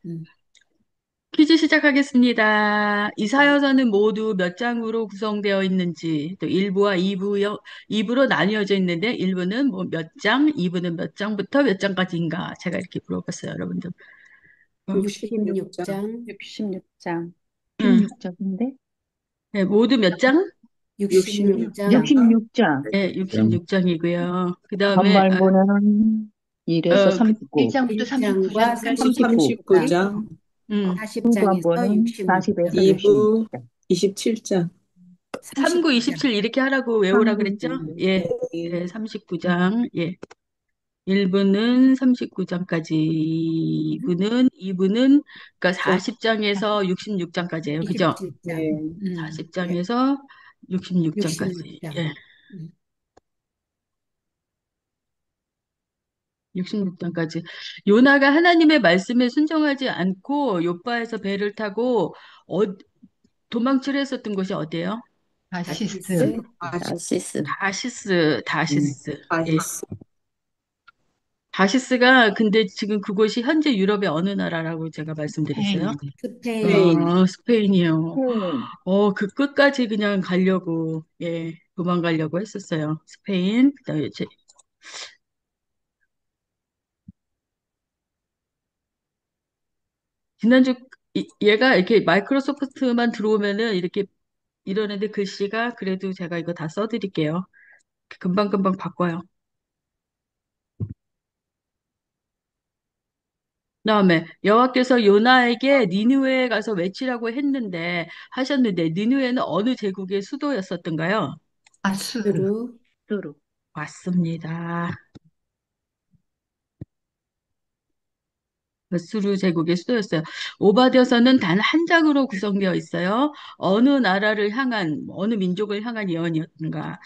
음. 퀴즈 시작하겠습니다. 이 사연은 모두 몇 장으로 구성되어 있는지, 또 1부와 2부로 나뉘어져 있는데, 1부는 뭐 몇 장, 2부는 몇 장부터 몇 장까지인가? 제가 이렇게 물어봤어요, 여러분들. 어, 66장, 66장. 응. 66장인데? 네, 모두 몇 장? 66장, 66장. 네, 66장이고요. 그 다음에, 건말문에는 1에서 그, 39, 1장부터 1장과 39, 39장까지 39까지, 39장, 40장에서 2부는 40에서 66장, 2부 66장. 27장. 39, 39장. 27 이렇게 하라고 외우라 3부 그랬죠? 2부. 예, 네. 예, 39장, 예. 1부는 39장까지, 2부는, 그러니까 40장에서 66장까지예요. 그죠? 27장, 네. 예, 40장에서 66장까지. 66장. 예, 66장까지. 요나가 하나님의 말씀에 순종하지 않고 요바에서 배를 타고 어, 도망치려 했었던 곳이 어디예요? 네. 다시스, 아시스. 음. 다시스. 예. 아시스. 다시스가 근데 지금 그곳이 현재 유럽의 어느 나라라고 제가 말씀드렸어요? 스페인, 스페인. 스페인이요. 음. 그 끝까지 그냥 가려고, 예, 도망가려고 했었어요. 스페인, 그다음에 지난주, 얘가 이렇게 마이크로소프트만 들어오면은 이렇게 이러는데 글씨가 그래도 제가 이거 다 써드릴게요. 금방금방 바꿔요. 그다음에 여호와께서 요나에게 니느웨에 가서 외치라고 하셨는데 니느웨는 어느 제국의 수도였었던가요? 아수르. 두루, 수루. 맞습니다. 수루 제국의 수도였어요. 오바댜서는 단 한 장으로 구성되어 있어요. 어느 나라를 향한, 어느 민족을 향한 예언이었던가?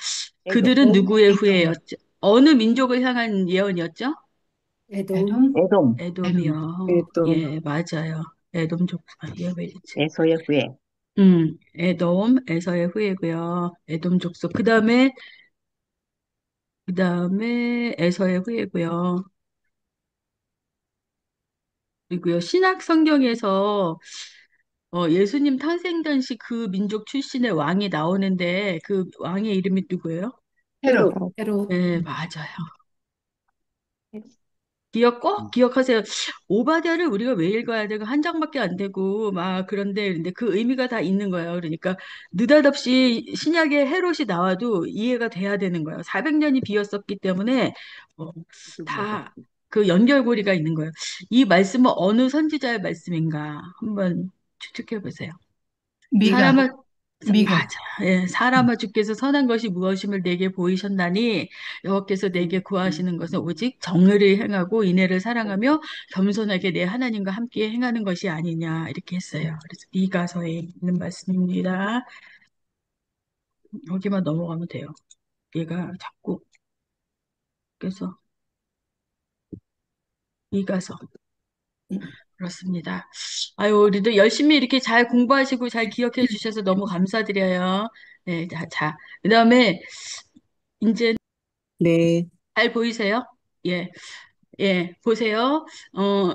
에돔. 그들은 누구의 에돔. 후예였죠? 어느 민족을 향한 예언이었죠? 에돔, 에돔. 에돔. 에돔이요. 에돔. 예, 맞아요. 에돔 족속. 예, 왜 이랬지? 에서의 후예. 에돔, 에서의 후예고요. 에돔 족속. 그 다음에 에서의 후예고요. 그리고요, 신약 성경에서 예수님 탄생 당시 그 민족 출신의 왕이 나오는데 그 왕의 이름이 누구예요? 헤롯. 어, 헤롯, 네, 맞아요. 꼭 기억하세요. 오바댜를 우리가 왜 읽어야 되고 한 장밖에 안 되고 막 근데 그 의미가 다 있는 거예요. 그러니까 느닷없이 신약에 헤롯이 나와도 이해가 돼야 되는 거예요. 400년이 비었었기 때문에 어, 다 그 연결고리가 있는 거예요. 이 말씀은 어느 선지자의 말씀인가 한번 추측해 보세요. 미가. 사람을 미가. 맞아. 예, 사람아 주께서 선한 것이 무엇임을 내게 보이셨나니 여호와께서 내게 구하시는 것은 오직 정의를 행하고 인애를 사랑하며 겸손하게 내 하나님과 함께 행하는 것이 아니냐 이렇게 했어요. 그래서 미가서에 있는 말씀입니다. 여기만 넘어가면 돼요. 얘가 자꾸 그래서 미가서 그렇습니다. 아유, 우리도 열심히 이렇게 잘 공부하시고 잘 기억해 주셔서 너무 감사드려요. 네, 그다음에 이제 네. 잘 보이세요? 예. 예, 보세요. 어,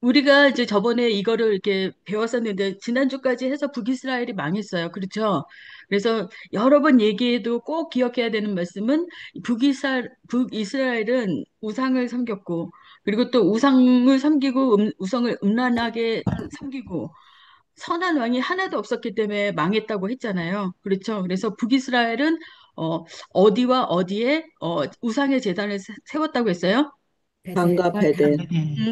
우리가 이제 저번에 이거를 이렇게 배웠었는데, 지난주까지 해서 북이스라엘이 망했어요. 그렇죠? 그래서 여러 번 얘기해도 꼭 기억해야 되는 말씀은, 북이스라엘은 우상을 섬겼고, 그리고 또 우상을 섬기고, 우상을 음란하게 섬기고, 선한 왕이 하나도 없었기 때문에 망했다고 했잖아요. 그렇죠? 그래서 북이스라엘은, 어, 어디와 어디에, 우상의 제단을 세웠다고 했어요? 베델, 단과 베델.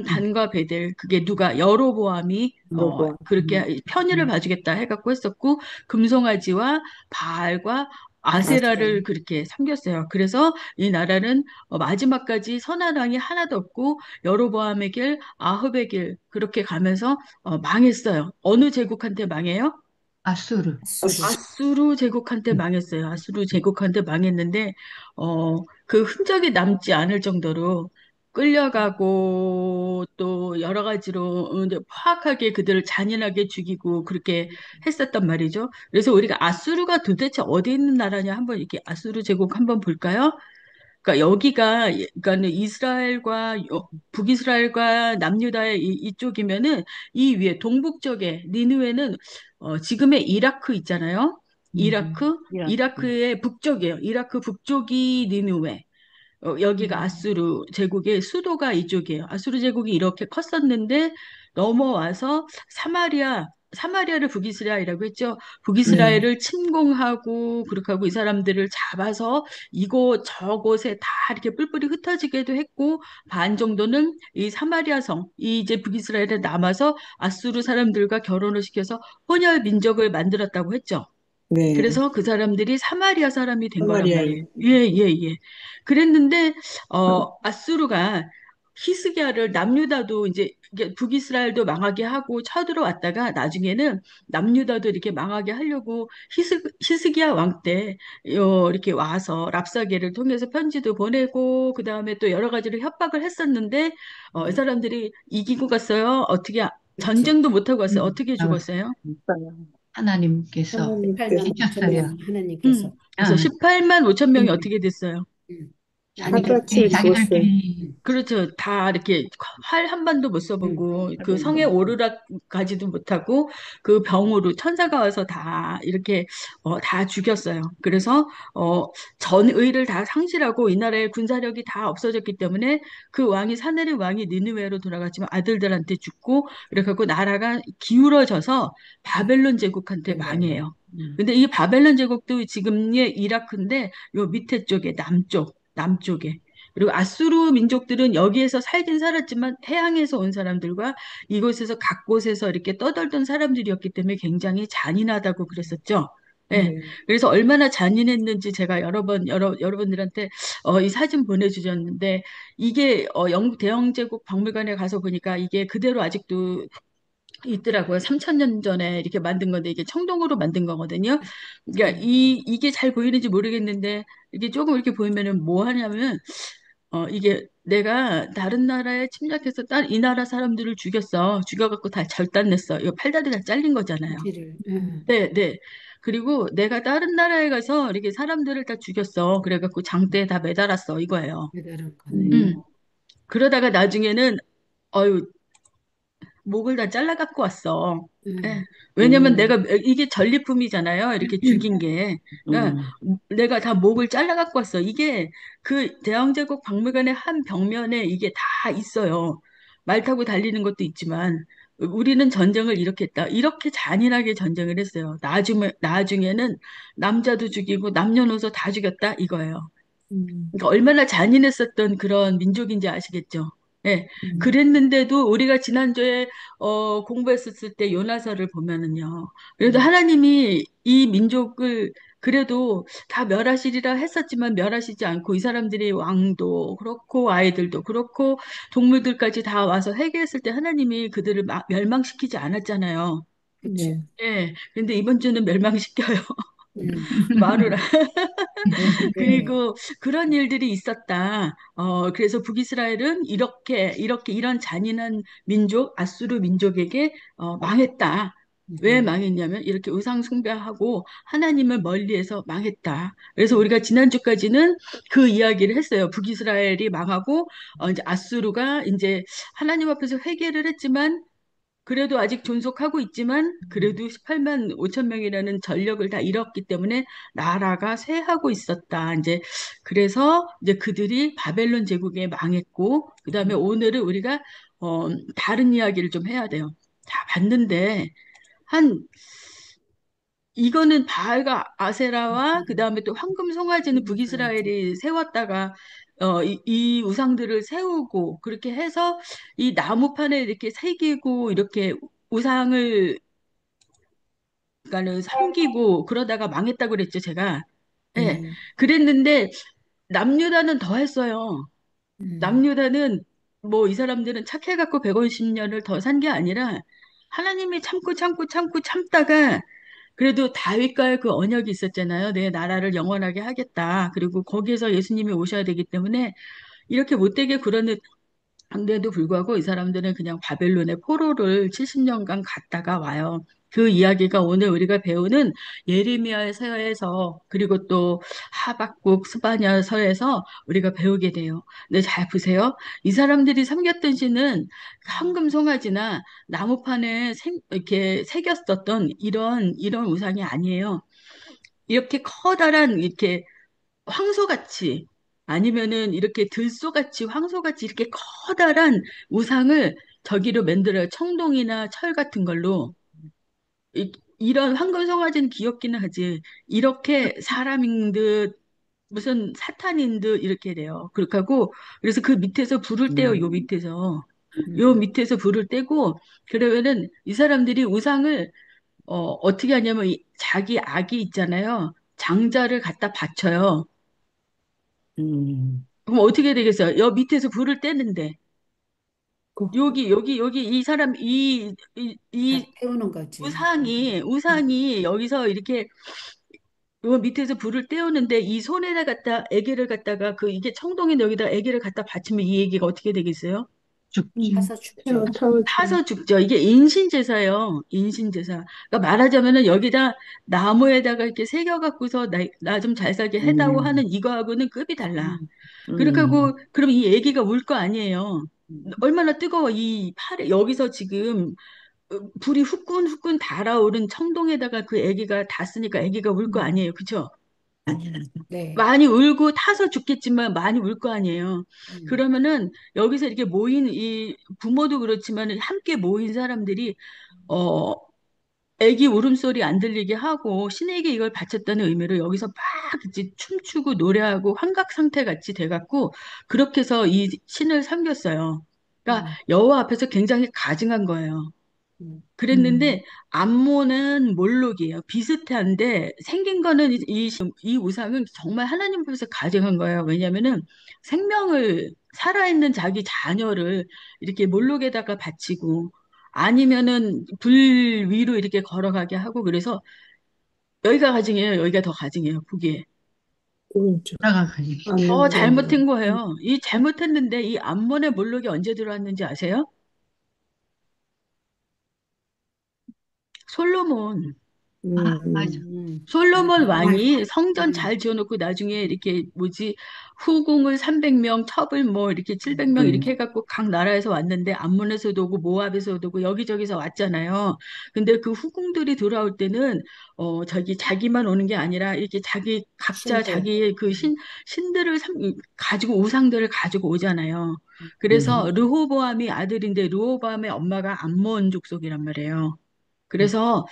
단과 베델 그게 누가 여로보암이 로보아. 그렇게 편의를 봐주겠다 해갖고 했었고 금송아지와 바알과 아세라, 아세라를 그렇게 섬겼어요. 그래서 이 나라는 마지막까지 선한 왕이 하나도 없고 여로보암의 길, 아합의 길 그렇게 가면서 망했어요. 어느 제국한테 망해요? 아수르. 아수르, 아수르 제국한테 망했어요. 아수르 제국한테 망했는데, 그 흔적이 남지 않을 정도로 끌려가고 또 여러 가지로 이제 파악하게 그들을 잔인하게 죽이고 그렇게 했었단 말이죠. 그래서 우리가 아수르가 도대체 어디 있는 나라냐 한번 이렇게 아수르 제국 한번 볼까요? 그러니까 여기가 그러니까는 이스라엘과 북이스라엘과 남유다의 이쪽이면은 이 위에 동북쪽에 니느웨는 지금의 이라크 있잖아요. 이라크 이라크. 이라크의 북쪽이에요. 이라크 북쪽이 니느웨. 여기가 아수르 제국의 수도가 이쪽이에요. 아수르 제국이 이렇게 컸었는데 넘어와서 사마리아를 북이스라엘이라고 했죠. 네. 북이스라엘을 침공하고 그렇게 하고 이 사람들을 잡아서 이곳 저곳에 다 이렇게 뿔뿔이 흩어지게도 했고 반 정도는 이 사마리아 성, 이 이제 북이스라엘에 남아서 아수르 사람들과 결혼을 시켜서 혼혈 민족을 만들었다고 했죠. 네. 그래서 그 사람들이 사마리아 사람이 된 거란 말이에요. 사마리아인. 예, 예, 예. 그랬는데, 아수르가 히스기야를 남유다도 이제 이게 북이스라엘도 망하게 하고 쳐들어왔다가 나중에는 남유다도 이렇게 망하게 하려고 히스기야 왕 때 이렇게 와서 랍사게를 통해서 편지도 보내고 그 다음에 또 여러 가지로 협박을 했었는데 이 네. 사람들이 이기고 갔어요. 어떻게 그렇죠. 전쟁도 못 하고 갔어요. 어떻게 나왔어요. 죽었어요? 하나님께서 18만 5천 지켰어요. 명 하나님께서. 그래서 아, 18만 5천 명이 음, 어떻게 됐어요? 음. 아니, 자기들끼리, 자기들끼리, 그렇죠. 다 이렇게 활 한 번도 못 써보고 그 성에 오르락가지도 못하고 그 병으로 천사가 와서 다 이렇게 다 죽였어요. 그래서 전의를 다 상실하고 이 나라의 군사력이 다 없어졌기 때문에 그 왕이 사내린 왕이 니느웨로 돌아갔지만 아들들한테 죽고 이렇게 하고 나라가 기울어져서 바벨론 제국한테 네. 망해요. 근데 이 바벨론 제국도 지금의 이라크인데 요 밑에 쪽에 남쪽에 그리고 아수르 민족들은 여기에서 살긴 살았지만 해양에서 온 사람들과 이곳에서 각 곳에서 이렇게 떠돌던 사람들이었기 때문에 굉장히 잔인하다고 그랬었죠. 예. 네. 그래서 얼마나 잔인했는지 제가 여러 번, 여러분들한테 이 사진 보내주셨는데 이게 영국 대영제국 박물관에 가서 보니까 이게 그대로 아직도 있더라고요. 3,000년 전에 이렇게 만든 건데 이게 청동으로 만든 거거든요. 그러니까 이게 잘 보이는지 모르겠는데 이게 조금 이렇게 보이면은 뭐 하냐면 이게 내가 다른 나라에 침략해서 이 나라 사람들을 죽였어. 죽여갖고 다 절단냈어. 이거 팔다리 다 잘린 거잖아요. 길을. 네, 네. 그리고 내가 다른 나라에 가서 이렇게 사람들을 다 죽였어. 그래갖고 장대에 다 매달았어. 이거예요. 매달은 거네. 음. 그러다가 나중에는 어유 목을 다 잘라 갖고 왔어. 예. 왜냐면 내가 이게 전리품이잖아요. 이렇게 죽인 게. 그러니까 내가 다 목을 잘라 갖고 왔어. 이게 그 대영제국 박물관의 한 벽면에 이게 다 있어요. 말 타고 달리는 것도 있지만 우리는 전쟁을 이렇게 했다. 이렇게 잔인하게 전쟁을 했어요. 나중에는 남자도 죽이고 남녀노소 다 죽였다 이거예요. 그러니까 얼마나 잔인했었던 그런 민족인지 아시겠죠? 예. 그랬는데도 우리가 지난주에 공부했었을 때 요나서를 보면은요. 그래도 하나님이 이 민족을 그래도 다 멸하시리라 했었지만 멸하시지 않고 이 사람들이 왕도 그렇고 아이들도 그렇고 동물들까지 다 와서 회개했을 때 하나님이 그들을 멸망시키지 않았잖아요. 그렇죠. 예. 근데 이번 주는 멸망시켜요. 음. 말을 네. 그리고 그런 일들이 있었다. 그래서 북이스라엘은 이런 잔인한 민족, 아수르 민족에게 망했다. 왜 망했냐면 이렇게 우상 숭배하고 하나님을 멀리해서 망했다. 그래서 우리가 지난주까지는 그 이야기를 했어요. 북이스라엘이 망하고 이제 아수르가 이제 하나님 앞에서 회개를 했지만 그래도 아직 존속하고 있지만 그래도 18만 5천 명이라는 전력을 다 잃었기 때문에 나라가 쇠하고 있었다. 이제 그래서 이제 그들이 바벨론 제국에 망했고 그다음에 오늘은 우리가 다른 이야기를 좀 해야 돼요. 자, 봤는데 한 이거는 바알과 아세라와 그다음에 또 황금 송아지는 북이스라엘이 세웠다가 이 우상들을 세우고 그렇게 해서 이 나무판에 이렇게 새기고 이렇게 우상을 그러니까는 섬기고 그러다가 망했다고 그랬죠, 제가. 예. 네. 그랬는데 남유다는 더 했어요. 음. 남유다는 뭐 이 사람들은 착해갖고 150년을 더 산 게 아니라 하나님이 참고 참고 참고 참다가 그래도 다윗과의 그 언약이 있었잖아요. 내 나라를 영원하게 하겠다. 그리고 거기에서 예수님이 오셔야 되기 때문에 이렇게 못되게 그러는데도 불구하고 이 사람들은 그냥 바벨론의 포로를 70년간 갔다가 와요. 그 이야기가 오늘 우리가 배우는 예레미야서에서 그리고 또 하박국 스바냐서에서 우리가 배우게 돼요. 근데 잘 보세요. 이 사람들이 섬겼던 신은 황금 송아지나 나무판에 이렇게 새겼었던 이런 우상이 아니에요. 이렇게 커다란 이렇게 황소같이 아니면은 이렇게 들소같이 황소같이 이렇게 커다란 우상을 저기로 만들어요. 청동이나 철 같은 걸로. 이런 황금송아지는 귀엽기는 하지. 이렇게 사람인 듯 무슨 사탄인 듯 이렇게 돼요. 그렇게 하고 그래서 그 밑에서 불을 떼요. 요 음, 밑에서. 요 음, 밑에서 불을 떼고 그러면은 이 사람들이 우상을 어떻게 하냐면 자기 아기 있잖아요. 장자를 갖다 바쳐요. 음. 그럼 어떻게 되겠어요? 여 밑에서 불을 떼는데 그, 여기 이 사람 이 다 태우는 거지. 우상이 여기서 이렇게 요 밑에서 불을 떼우는데 이 손에다 갖다 애기를 갖다가 그 이게 청동이 여기다 애기를 갖다 바치면 이 애기가 어떻게 되겠어요? 죽지. 타서 죽죠. 타서 죽죠. 이게 인신제사예요. 인신제사. 그러니까 말하자면은 여기다 나무에다가 이렇게 새겨갖고서 나 좀 잘 살게 해다오 하는 음, 이거하고는 급이 달라. 음, 그렇게 음, 하고 그럼 이 애기가 울 거 아니에요. 음, 얼마나 뜨거워 이 팔에 여기서 지금 불이 후끈후끈 달아오른 청동에다가 그 애기가 닿았으니까 애기가 울 거 음. 아니에요. 그쵸? 당연하죠. 네. 많이 울고 타서 죽겠지만 많이 울 거 아니에요. 음, 그러면은 여기서 이렇게 모인 이 부모도 그렇지만 함께 모인 사람들이 어 애기 울음소리 안 들리게 하고 신에게 이걸 바쳤다는 의미로 여기서 막 이제 춤추고 노래하고 환각 상태 같이 돼갖고 그렇게 해서 이 신을 섬겼어요. 그러니까 음, 여호와 앞에서 굉장히 가증한 거예요. 음, 그랬는데 암몬은 몰록이에요. 비슷한데 생긴 거는 이 우상은 정말 하나님 앞에서 가증한 거예요. 왜냐면은 생명을 살아있는 자기 자녀를 이렇게 몰록에다가 바치고 아니면은 불 위로 이렇게 걸어가게 하고 그래서 여기가 가증이에요. 여기가 더 가증이에요. 보기에. 그렇죠. 따라가기. 더 맞는 잘못한 거예요. 이 잘못했는데 이 암몬의 몰록이 언제 들어왔는지 아세요? 솔로몬. 아, 맞아. 솔로몬 맞아. 왕이 성전 음, 잘 지어놓고 나중에 이렇게 뭐지 후궁을 300명, 첩을 뭐 이렇게 음, 700명 음, 이렇게 해갖고 각 나라에서 왔는데 암몬에서도 오고 모압에서도 오고 여기저기서 왔잖아요. 근데 그 후궁들이 돌아올 때는 저기 자기만 오는 게 아니라 이렇게 자기 각자 신들. 자기의 그 신들을 가지고 우상들을 가지고 오잖아요. 그래서 음, 르호보암이 아들인데 르호보암의 엄마가 암몬 족속이란 말이에요. 그래서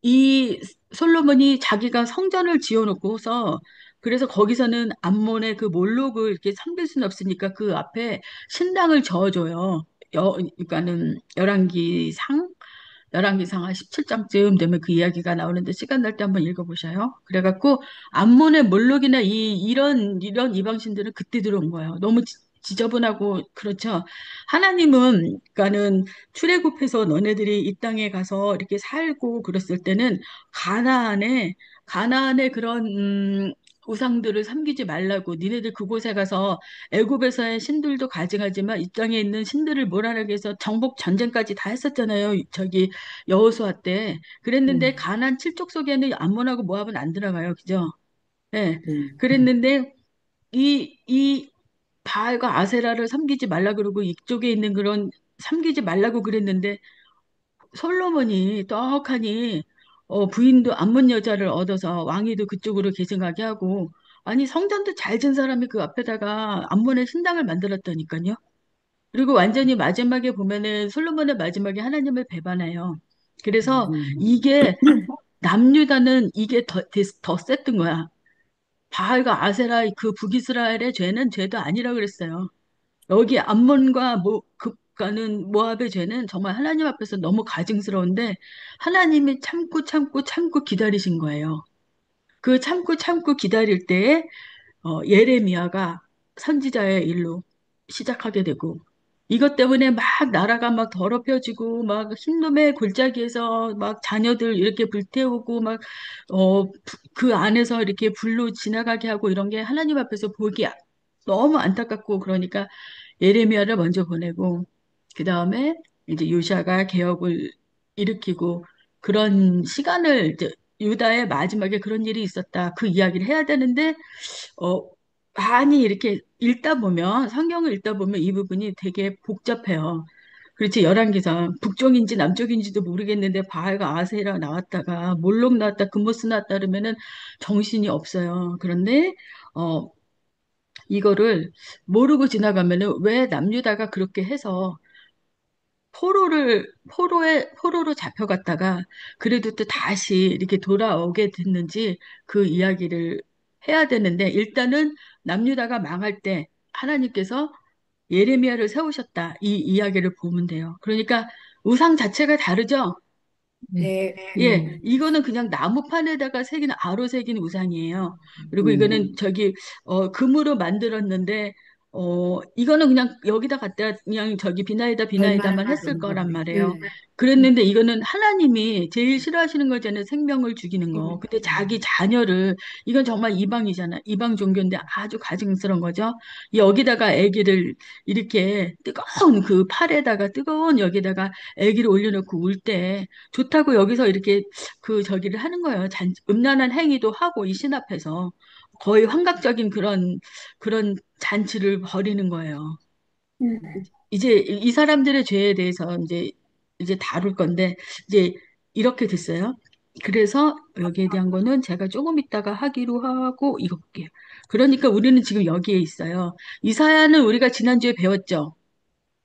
이 솔로몬이 자기가 성전을 지어놓고서 그래서 거기서는 암몬의 그 몰록을 이렇게 섬길 수는 없으니까 그 앞에 신당을 저어줘요. 그러니까는 열왕기상 한 17장쯤 되면 그 이야기가 나오는데 시간 날 때 한번 읽어보셔요. 그래갖고 암몬의 몰록이나 이런 이방신들은 그때 들어온 거예요. 너무 지저분하고 그렇죠. 하나님은 그러니까는 출애굽해서 너네들이 이 땅에 가서 이렇게 살고 그랬을 때는 가나안에 가나안의 그런 우상들을 섬기지 말라고 니네들 그곳에 가서 애굽에서의 신들도 가증하지만 이 땅에 있는 신들을 몰아내기 위해서 정복 전쟁까지 다 했었잖아요. 저기 여호수아 때. 그랬는데 음, 가나안 칠족 속에는 암몬하고 모압은 안 들어가요. 그죠? 예. 음, 그랬는데 이 바알과 아세라를 섬기지 말라 그러고 이쪽에 있는 그런 섬기지 말라고 그랬는데 솔로몬이 떡하니 부인도 암몬 여자를 얻어서 왕위도 그쪽으로 계승하게 하고 아니 성전도 잘 진 사람이 그 앞에다가 암몬의 신당을 만들었다니까요. 그리고 완전히 마지막에 보면은 솔로몬의 마지막에 하나님을 배반해요. 그래서 음, 이게 남유다는 이게 더 셌던 거야. 바알과 아세라 그 북이스라엘의 죄는 죄도 아니라 그랬어요. 여기 암몬과 그가는 모압의 죄는 정말 하나님 앞에서 너무 가증스러운데 하나님이 참고 참고 참고 기다리신 거예요. 그 참고 참고 기다릴 때에 예레미야가 선지자의 일로 시작하게 되고 이것 때문에 막 나라가 막 더럽혀지고 막 흰놈의 골짜기에서 막 자녀들 이렇게 불태우고 막 그 안에서 이렇게 불로 지나가게 하고 이런 게 하나님 앞에서 보기 너무 안타깝고 그러니까 예레미야를 먼저 보내고 그 다음에 이제 요시아가 개혁을 일으키고 그런 시간을 이제 유다의 마지막에 그런 일이 있었다. 그 이야기를 해야 되는데 어, 많이 이렇게 읽다 보면, 성경을 읽다 보면 이 부분이 되게 복잡해요. 그렇지, 열왕기상 북쪽인지 남쪽인지도 모르겠는데 바알과 아세라 나왔다가 몰록 나왔다, 금모스 나왔다 그러면은 정신이 없어요. 그런데 어 이거를 모르고 지나가면은 왜 남유다가 그렇게 해서 포로로 잡혀갔다가 그래도 또 다시 이렇게 돌아오게 됐는지 그 이야기를 해야 되는데 일단은 남유다가 망할 때 하나님께서 예레미야를 세우셨다. 이 이야기를 보면 돼요. 그러니까 우상 자체가 다르죠? 네. 네. 예, 이거는 그냥 나무판에다가 새긴 아로 새긴 우상이에요. 그리고 이거는 음, 금으로 만들었는데 이거는 그냥 여기다 갖다 그냥 저기 비나이다만 절만 했을 그런 거란 거네. 말이에요. 네. 그랬는데 이거는 하나님이 제일 싫어하시는 거잖아요. 생명을 죽이는 거. 근데 자기 자녀를 이건 정말 이방이잖아. 이방 종교인데 아주 가증스러운 거죠. 여기다가 아기를 이렇게 뜨거운 그 팔에다가 뜨거운 여기다가 아기를 올려놓고 울때 좋다고 여기서 이렇게 그 저기를 하는 거예요. 음란한 행위도 하고 이 신 앞에서 거의 환각적인 그런 잔치를 벌이는 거예요. 이제 이 사람들의 죄에 대해서 이제 다룰 건데 이제 이렇게 됐어요. 그래서 여기에 대한 거는 제가 조금 이따가 하기로 하고 이거 볼게요. 그러니까 우리는 지금 여기에 있어요. 이사야는 우리가 지난주에 배웠죠.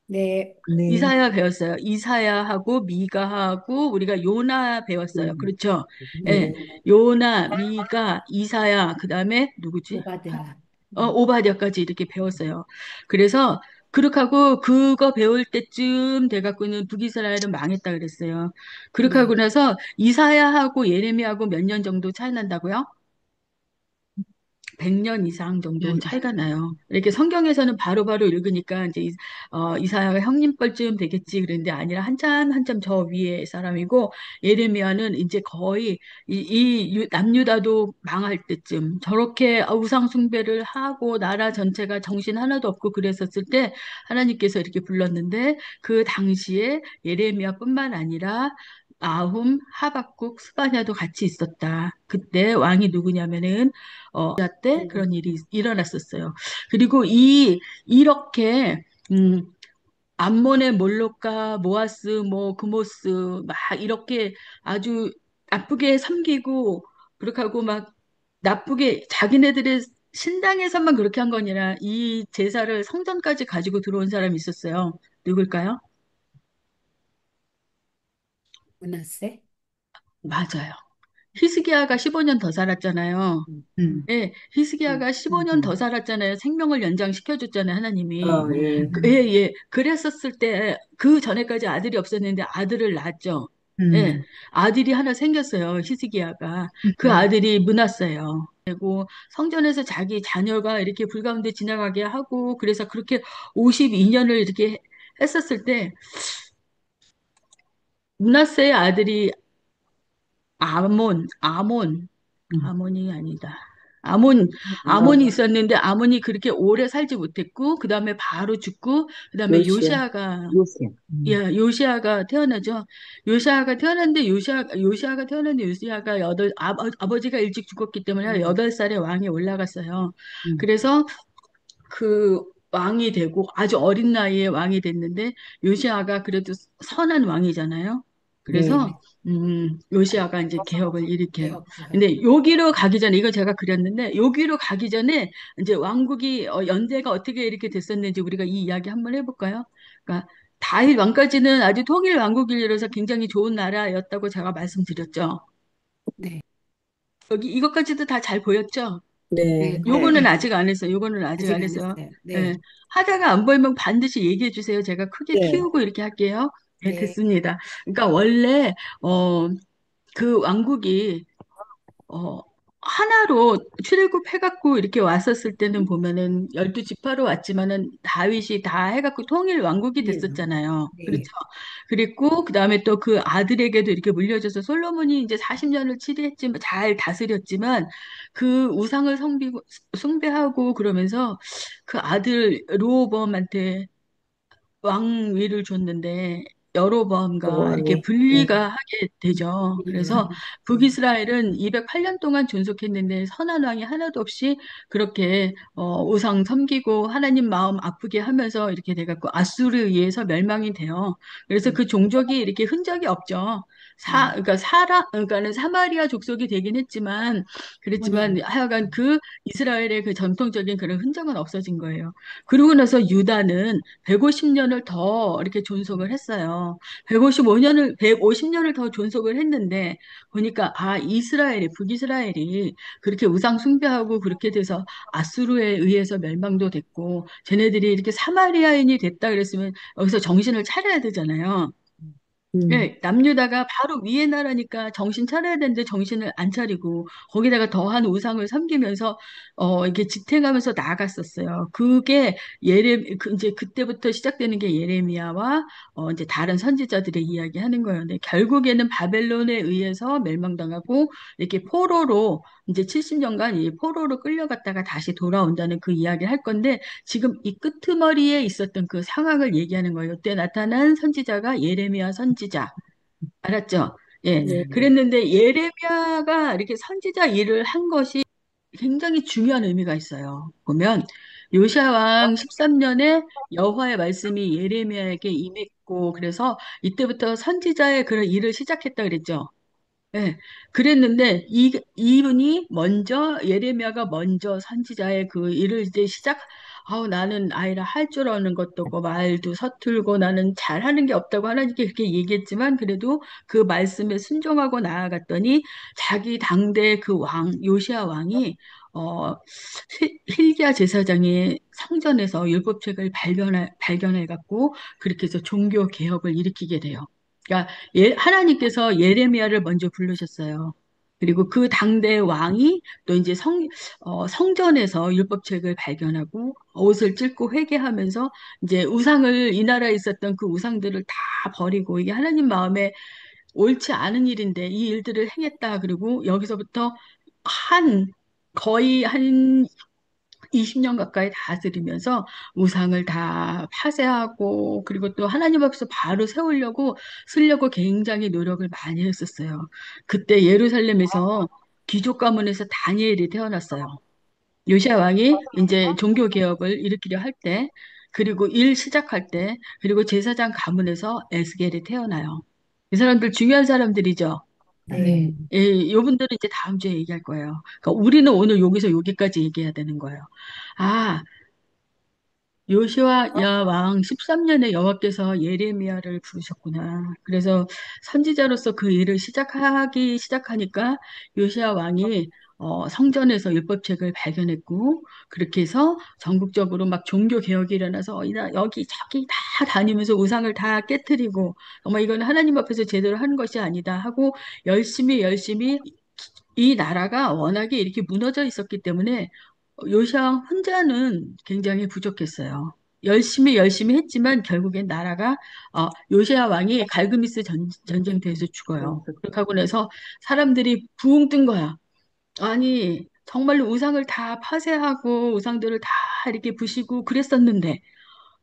네. 네. 이사야 배웠어요. 이사야하고 미가하고 우리가 요나 배웠어요. 음, 그렇죠? 예. 네. 요나, 미가, 이사야, 그다음에 누구지? 오바댜. 오바댜까지 이렇게 배웠어요. 그래서 그렇게 하고 그거 배울 때쯤 돼갖고는 북이스라엘은 망했다 그랬어요. 그렇게 하고 네. 나서 이사야하고 예레미야하고 몇 년 정도 차이 난다고요? 100년 이상 정도 음, 차이가 나요. 이렇게 성경에서는 바로바로 읽으니까 이제 이사야가 형님 뻘쯤 되겠지 그랬는데 아니라 한참 저 위에 사람이고 예레미야는 이제 거의 남유다도 망할 때쯤 저렇게 우상 숭배를 하고 나라 전체가 정신 하나도 없고 그랬었을 때 하나님께서 이렇게 불렀는데 그 당시에 예레미야뿐만 아니라 아훔, 하박국, 스바냐도 같이 있었다. 그때 왕이 누구냐면은 때 그런 일이 일어났었어요. 그리고 이렇게 암몬의 몰록과 모아스, 뭐 그모스 막 이렇게 아주 나쁘게 섬기고 그렇게 하고 막 나쁘게 자기네들의 신당에서만 그렇게 한 건 아니라 이 제사를 성전까지 가지고 들어온 사람이 있었어요. 누굴까요? 문하세? 맞아요. 히스기야가 15년 더 살았잖아요. 음. 네, 음, 히스기야가 15년 더 살았잖아요. 생명을 연장시켜줬잖아요, 하나님이. 예. 예, 예. 그랬었을 때, 그 전에까지 아들이 없었는데 아들을 낳았죠. 예, 음, 아들이 하나 생겼어요, 히스기야가. 그 음, 아들이 므낫세요. 그리고 성전에서 자기 자녀가 이렇게 불 가운데 지나가게 하고, 그래서 그렇게 52년을 이렇게 했었을 때, 므낫세의 아들이 음. 아몬이 아니다. 아몬, 아몬이 어, 있었는데 아몬이 그렇게 오래 살지 못했고, 그 다음에 바로 죽고, 그 다음에 요시야, 요시야. 요시아가 태어나죠. 요시아가 태어났는데, 요시아가 아버지가 일찍 죽었기 때문에 음. 8살에 왕에 올라갔어요. 음, 그래서 그 왕이 되고 아주 어린 나이에 왕이 됐는데 요시아가 그래도 선한 왕이잖아요. 그래서 네. 네. 요시아가 이제 개혁을 일으켜요. 개혁해요. 근데 여기로 가기 전에 이거 제가 그렸는데 여기로 가기 전에 이제 왕국이 연대가 어떻게 이렇게 됐었는지 우리가 이 이야기 한번 해볼까요? 그러니까 다윗 왕까지는 아주 통일 왕국이라서 굉장히 좋은 나라였다고 제가 말씀드렸죠. 네. 여기 이것까지도 다 잘 보였죠? 네. 네. 요거는 네. 아직 안 했어요. 요거는 아직 아직 안 안 했어요. 했어요. 예. 네. 하다가 안 보이면 반드시 얘기해 주세요. 제가 크게 네. 키우고 이렇게 할게요. 네, 네. 됐습니다. 그러니까 원래 그 왕국이 어, 하나로 출애굽해갖고 이렇게 왔었을 때는 보면은 12지파로 왔지만은 다윗이 다 해갖고 통일 왕국이 됐었잖아요. 그렇죠? 네. 그리고 그다음에 또 그 아들에게도 이렇게 물려줘서 솔로몬이 이제 40년을 치리했지만 잘 다스렸지만 그 우상을 숭배하고 그러면서 그 아들 르호보암한테 왕위를 줬는데 여로보암과 이렇게 여호와의 네. 분리가 하게 되죠. 그래서 음. 북이스라엘은 208년 동안 존속했는데 선한 왕이 하나도 없이 그렇게 우상 섬기고 하나님 마음 아프게 하면서 이렇게 돼갖고 아수르에 의해서 멸망이 돼요. 그래서 그 종족이 이렇게 흔적이 없죠. 네. 그러니까 그러니까는 사마리아 족속이 되긴 했지만, 그랬지만 어머니야. 하여간 그 이스라엘의 그 전통적인 그런 흔적은 없어진 거예요. 그러고 나서 유다는 150년을 더 이렇게 존속을 했어요. 150년을 더 존속을 했는데, 보니까, 북이스라엘이 그렇게 우상 숭배하고 그렇게 돼서 아수르에 의해서 멸망도 됐고, 쟤네들이 이렇게 사마리아인이 됐다 그랬으면 여기서 정신을 차려야 되잖아요. 음, 예, 남유다가 바로 위에 나라니까 정신 차려야 되는데 정신을 안 차리고 거기다가 더한 우상을 섬기면서 이게 지탱하면서 나아갔었어요. 그게 이제 그때부터 시작되는 게 예레미야와 이제 다른 선지자들의 이야기하는 거예요. 근데 결국에는 바벨론에 의해서 멸망당하고 이렇게 포로로 이제 70년간 이 포로로 끌려갔다가 다시 돌아온다는 그 이야기를 할 건데 지금 이 끄트머리에 있었던 그 상황을 얘기하는 거예요. 이때 나타난 선지자가 예레미야 선지자. 알았죠? 예. 네. 그랬는데 예레미야가 이렇게 선지자 일을 한 것이 굉장히 중요한 의미가 있어요. 보면 요시야 왕 13년에 여호와의 말씀이 예레미야에게 임했고 그래서 이때부터 선지자의 그런 일을 시작했다 그랬죠. 예, 그랬는데 이분이 먼저 예레미야가 먼저 선지자의 그 일을 이제 나는 아이라 할 줄 아는 것도 없고 말도 서툴고 나는 잘하는 게 없다고 하나님께 그렇게 얘기했지만 그래도 그 말씀에 순종하고 나아갔더니 자기 당대 그 요시야 왕이 어 hil기야 제사장이 성전에서 율법책을 발견해 갖고 그렇게 해서 종교 개혁을 일으키게 돼요. 그러니까 하나님께서 예레미야를 먼저 부르셨어요. 그리고 그 당대 왕이 또 이제 성전에서 율법책을 발견하고 옷을 찢고 회개하면서 이제 이 나라에 있었던 그 우상들을 다 버리고 이게 하나님 마음에 옳지 않은 일인데 이 일들을 행했다. 그리고 여기서부터 한 거의 한 20년 가까이 다스리면서 우상을 다 파쇄하고 그리고 또 하나님 앞에서 바로 쓰려고 굉장히 노력을 많이 했었어요. 그때 예루살렘에서 귀족 가문에서 다니엘이 태어났어요. 요시야 왕이 이제 종교 개혁을 일으키려 할 때, 그리고 일 시작할 때, 그리고 제사장 가문에서 에스겔이 태어나요. 이 사람들 중요한 사람들이죠. 네. 네. 예, 이분들은 이제 다음 주에 얘기할 거예요. 그러니까 우리는 오늘 여기서 여기까지 얘기해야 되는 거예요. 아, 요시야 왕 13년에 여호와께서 예레미야를 부르셨구나. 그래서 선지자로서 그 일을 시작하니까 요시야 왕이 성전에서 율법책을 발견했고 그렇게 해서 전국적으로 막 종교 개혁이 일어나서 여기 저기 다 다니면서 우상을 다 깨뜨리고 정말 이건 하나님 앞에서 제대로 하는 것이 아니다 하고 열심히 이 나라가 워낙에 이렇게 무너져 있었기 때문에 요시야 혼자는 굉장히 부족했어요. 열심히 했지만 결국엔 나라가 요시야 왕이 갈그미스 전쟁터에서 죽어요. 그렇게 하고 나서 사람들이 부흥 뜬 거야. 아니 정말로 우상을 다 파쇄하고 우상들을 다 이렇게 부시고 그랬었는데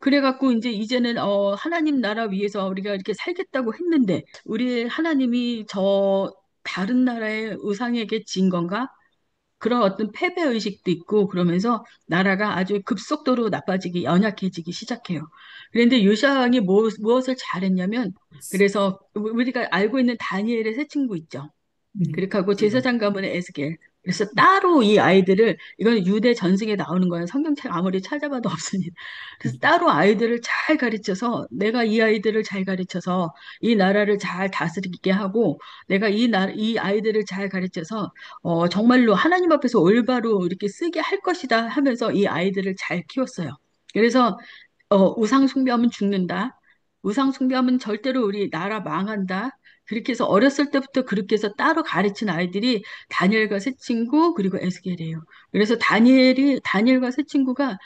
그래갖고 이제는 하나님 나라 위에서 우리가 이렇게 살겠다고 했는데 우리 하나님이 저 다른 나라의 우상에게 진 건가? 그런 어떤 패배 의식도 있고 그러면서 나라가 아주 급속도로 연약해지기 시작해요. 그런데 요시야 왕이 무엇을 잘했냐면 그래서 우리가 알고 있는 다니엘의 세 친구 있죠. 그렇게 하고 제사장 가문의 에스겔. 그래서 따로 이 아이들을, 이건 유대 전승에 나오는 거예요. 성경책 아무리 찾아봐도 없으니. 그래서 따로 아이들을 잘 가르쳐서, 내가 이 아이들을 잘 가르쳐서 이 나라를 잘 다스리게 하고, 내가 이 아이들을 잘 가르쳐서, 정말로 하나님 앞에서 올바로 이렇게 쓰게 할 것이다 하면서 이 아이들을 잘 키웠어요. 그래서, 우상 숭배하면 죽는다. 우상 숭배하면 절대로 우리 나라 망한다. 그렇게 해서 어렸을 때부터 그렇게 해서 따로 가르친 아이들이 다니엘과 세 친구 그리고 에스겔이에요. 그래서 다니엘과 세 친구가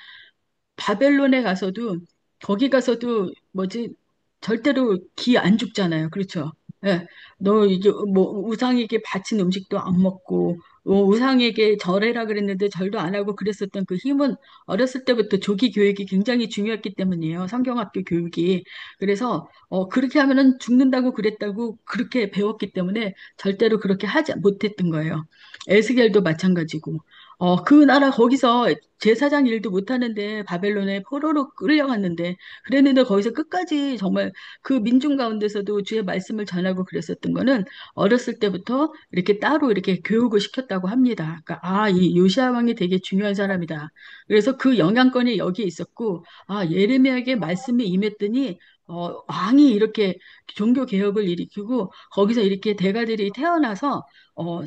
바벨론에 가서도 거기 가서도 뭐지 절대로 기 안 죽잖아요. 그렇죠? 예, 너 이제 뭐 우상에게 바친 음식도 안 먹고 우상에게 절해라 그랬는데 절도 안 하고 그랬었던 그 힘은 어렸을 때부터 조기 교육이 굉장히 중요했기 때문이에요. 성경학교 교육이. 그래서 그렇게 하면은 죽는다고 그랬다고 그렇게 배웠기 때문에 절대로 그렇게 하지 못했던 거예요. 에스겔도 마찬가지고. 그 나라 거기서 제사장 일도 못하는데 바벨론에 포로로 끌려갔는데 그랬는데 거기서 끝까지 정말 그 민중 가운데서도 주의 말씀을 전하고 그랬었던 거는 어렸을 때부터 이렇게 따로 이렇게 교육을 시켰다고 합니다. 그러니까 이 요시아 왕이 되게 중요한 사람이다. 그래서 그 영향권이 여기에 있었고 예레미야에게 말씀이 임했더니 왕이 이렇게 종교 개혁을 일으키고 거기서 이렇게 대가들이 태어나서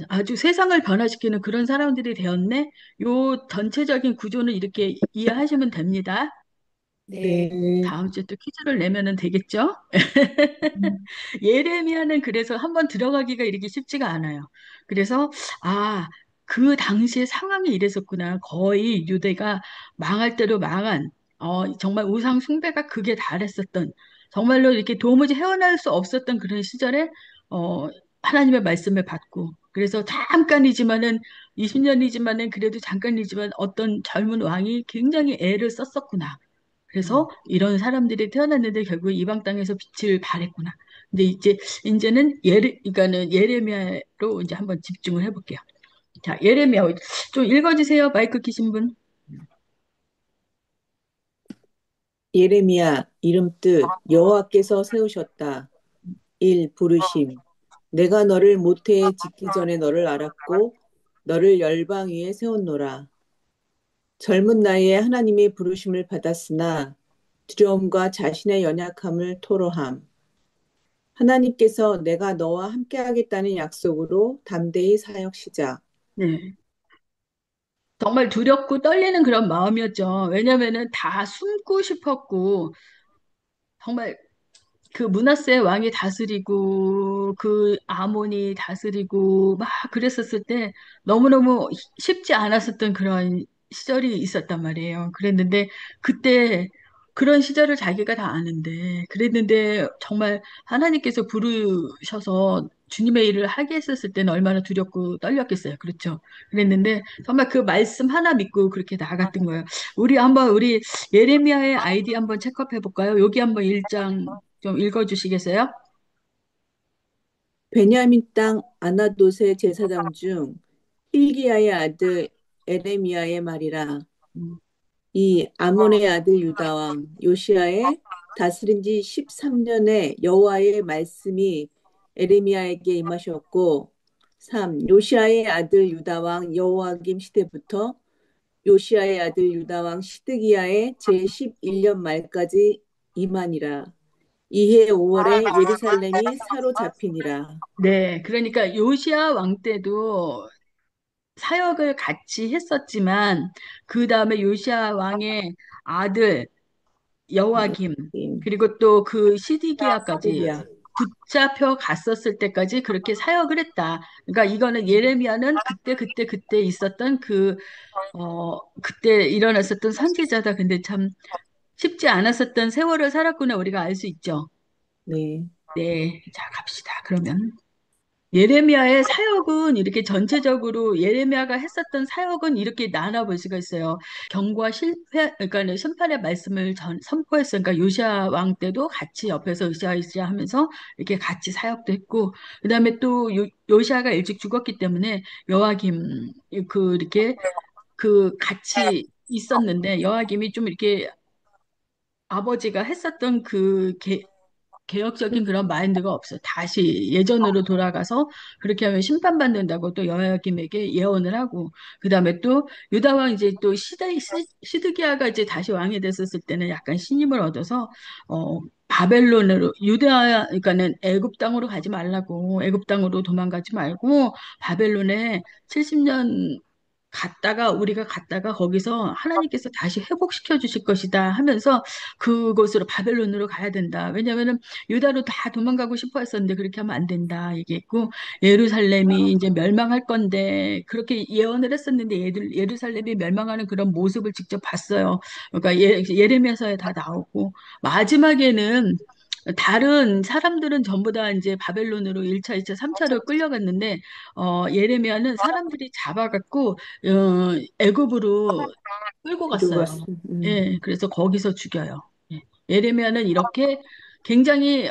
아주 세상을 변화시키는 그런 사람들이 되었네. 요 전체적인 구조는 이렇게 이해하시면 됩니다. 네. 네. 다음 주에 또 퀴즈를 내면은 되겠죠? 음, 예레미야는 그래서 한번 들어가기가 이렇게 쉽지가 않아요. 그래서 아, 그 당시의 상황이 이랬었구나. 거의 유대가 망할 대로 망한 정말 우상 숭배가 극에 달했었던 정말로 이렇게 도무지 헤어날 수 없었던 그런 시절에 어, 하나님의 말씀을 받고 그래서 잠깐이지만은 20년이지만은 그래도 잠깐이지만 어떤 젊은 왕이 굉장히 애를 썼었구나. 그래서 이런 사람들이 태어났는데 결국 이방 땅에서 빛을 발했구나. 근데 이제는 그러니까는 예레미야로 이제 한번 집중을 해볼게요. 자, 예레미야 좀 읽어주세요. 마이크 키신 분. 예레미야 이름 뜻 여호와께서 세우셨다. 1. 부르심 내가 너를 모태에 짓기 전에 너를 알았고 너를 열방 위에 세웠노라. 젊은 나이에 하나님의 부르심을 받았으나 두려움과 자신의 연약함을 토로함. 하나님께서 내가 너와 함께하겠다는 약속으로 담대히 사역 시작. 네. 정말 두렵고 떨리는 그런 마음이었죠. 왜냐면은 다 숨고 싶었고 정말 그 므낫세 왕이 다스리고 그 아몬이 다스리고 막 그랬었을 때 너무너무 쉽지 않았었던 그런 시절이 있었단 말이에요. 그랬는데 그때 그런 시절을 자기가 다 아는데 그랬는데 정말 하나님께서 부르셔서 주님의 일을 하게 했었을 때는 얼마나 두렵고 떨렸겠어요. 그렇죠. 그랬는데 정말 그 말씀 하나 믿고 그렇게 나아갔던 거예요. 우리 예레미야의 아이디 한번 체크해 볼까요? 여기 한번 1장 좀 읽어주시겠어요? 베냐민 땅 아나돗의 제사장 중 hil기야의 아들 에레미야의 말이라. 음, 이 아몬의 아들 유다 왕 요시야의 다스린 지 13년에 여호와의 말씀이 에레미야에게 임하셨고 3. 요시야의 아들 유다 왕 여호와김 시대부터 요시야의 아들 유다 왕 시드기야의 제11년 말까지 임하니라. 이해 5월에 예루살렘이 사로잡히니라. 네, 그러니까 요시아 왕 때도 사역을 같이 했었지만 그 다음에 요시아 왕의 아들 여호와김 그리고 또 그 시디기야까지 시드기야. 붙잡혀 갔었을 때까지 그렇게 사역을 했다. 그러니까 이거는 예레미야는 그때 있었던 그때 일어났었던 선지자다. 근데 참 쉽지 않았었던 세월을 살았구나 우리가 알 수 있죠. 네. 네, 자 갑시다. 그러면 예레미야의 사역은 이렇게 전체적으로 예레미야가 했었던 사역은 이렇게 나눠볼 수가 있어요. 경고와 실패, 그러니까 심판의 말씀을 선포했어요. 그러니까 요시아 왕 때도 같이 옆에서 으쌰으쌰 하면서 이렇게 같이 사역도 했고, 그다음에 또 요시아가 일찍 죽었기 때문에 여호와김 이렇게 그 같이 있었는데 여호와김이 좀 이렇게 아버지가 했었던 개혁적인 그런 마인드가 없어. 다시 예전으로 돌아가서 그렇게 하면 심판받는다고 또 여호야김에게 예언을 하고, 그 다음에 또 유다 왕 이제 또 시드기야가 이제 다시 왕이 됐었을 때는 약간 신임을 얻어서 바벨론으로 그러니까는 애굽 땅으로 가지 말라고 애굽 땅으로 도망가지 말고 바벨론에 70년 우리가 갔다가 거기서 하나님께서 다시 회복시켜 주실 것이다 하면서 그곳으로 바벨론으로 가야 된다. 왜냐하면은 유다로 다 도망가고 싶어 했었는데 그렇게 하면 안 된다 얘기했고 예루살렘이 이제 멸망할 건데 그렇게 예언을 했었는데 예루살렘이 멸망하는 그런 모습을 직접 봤어요. 그러니까 예레미야서에 다 나오고 마지막에는 다른 사람들은 전부 다 이제 바벨론으로 1차, 2차, 3차로 끌려갔는데, 예레미야는 사람들이 잡아갖고, 애굽으로 끌고 갔어요. 들어갔어. 예, 그래서 거기서 죽여요. 예. 예레미야는 이렇게 굉장히,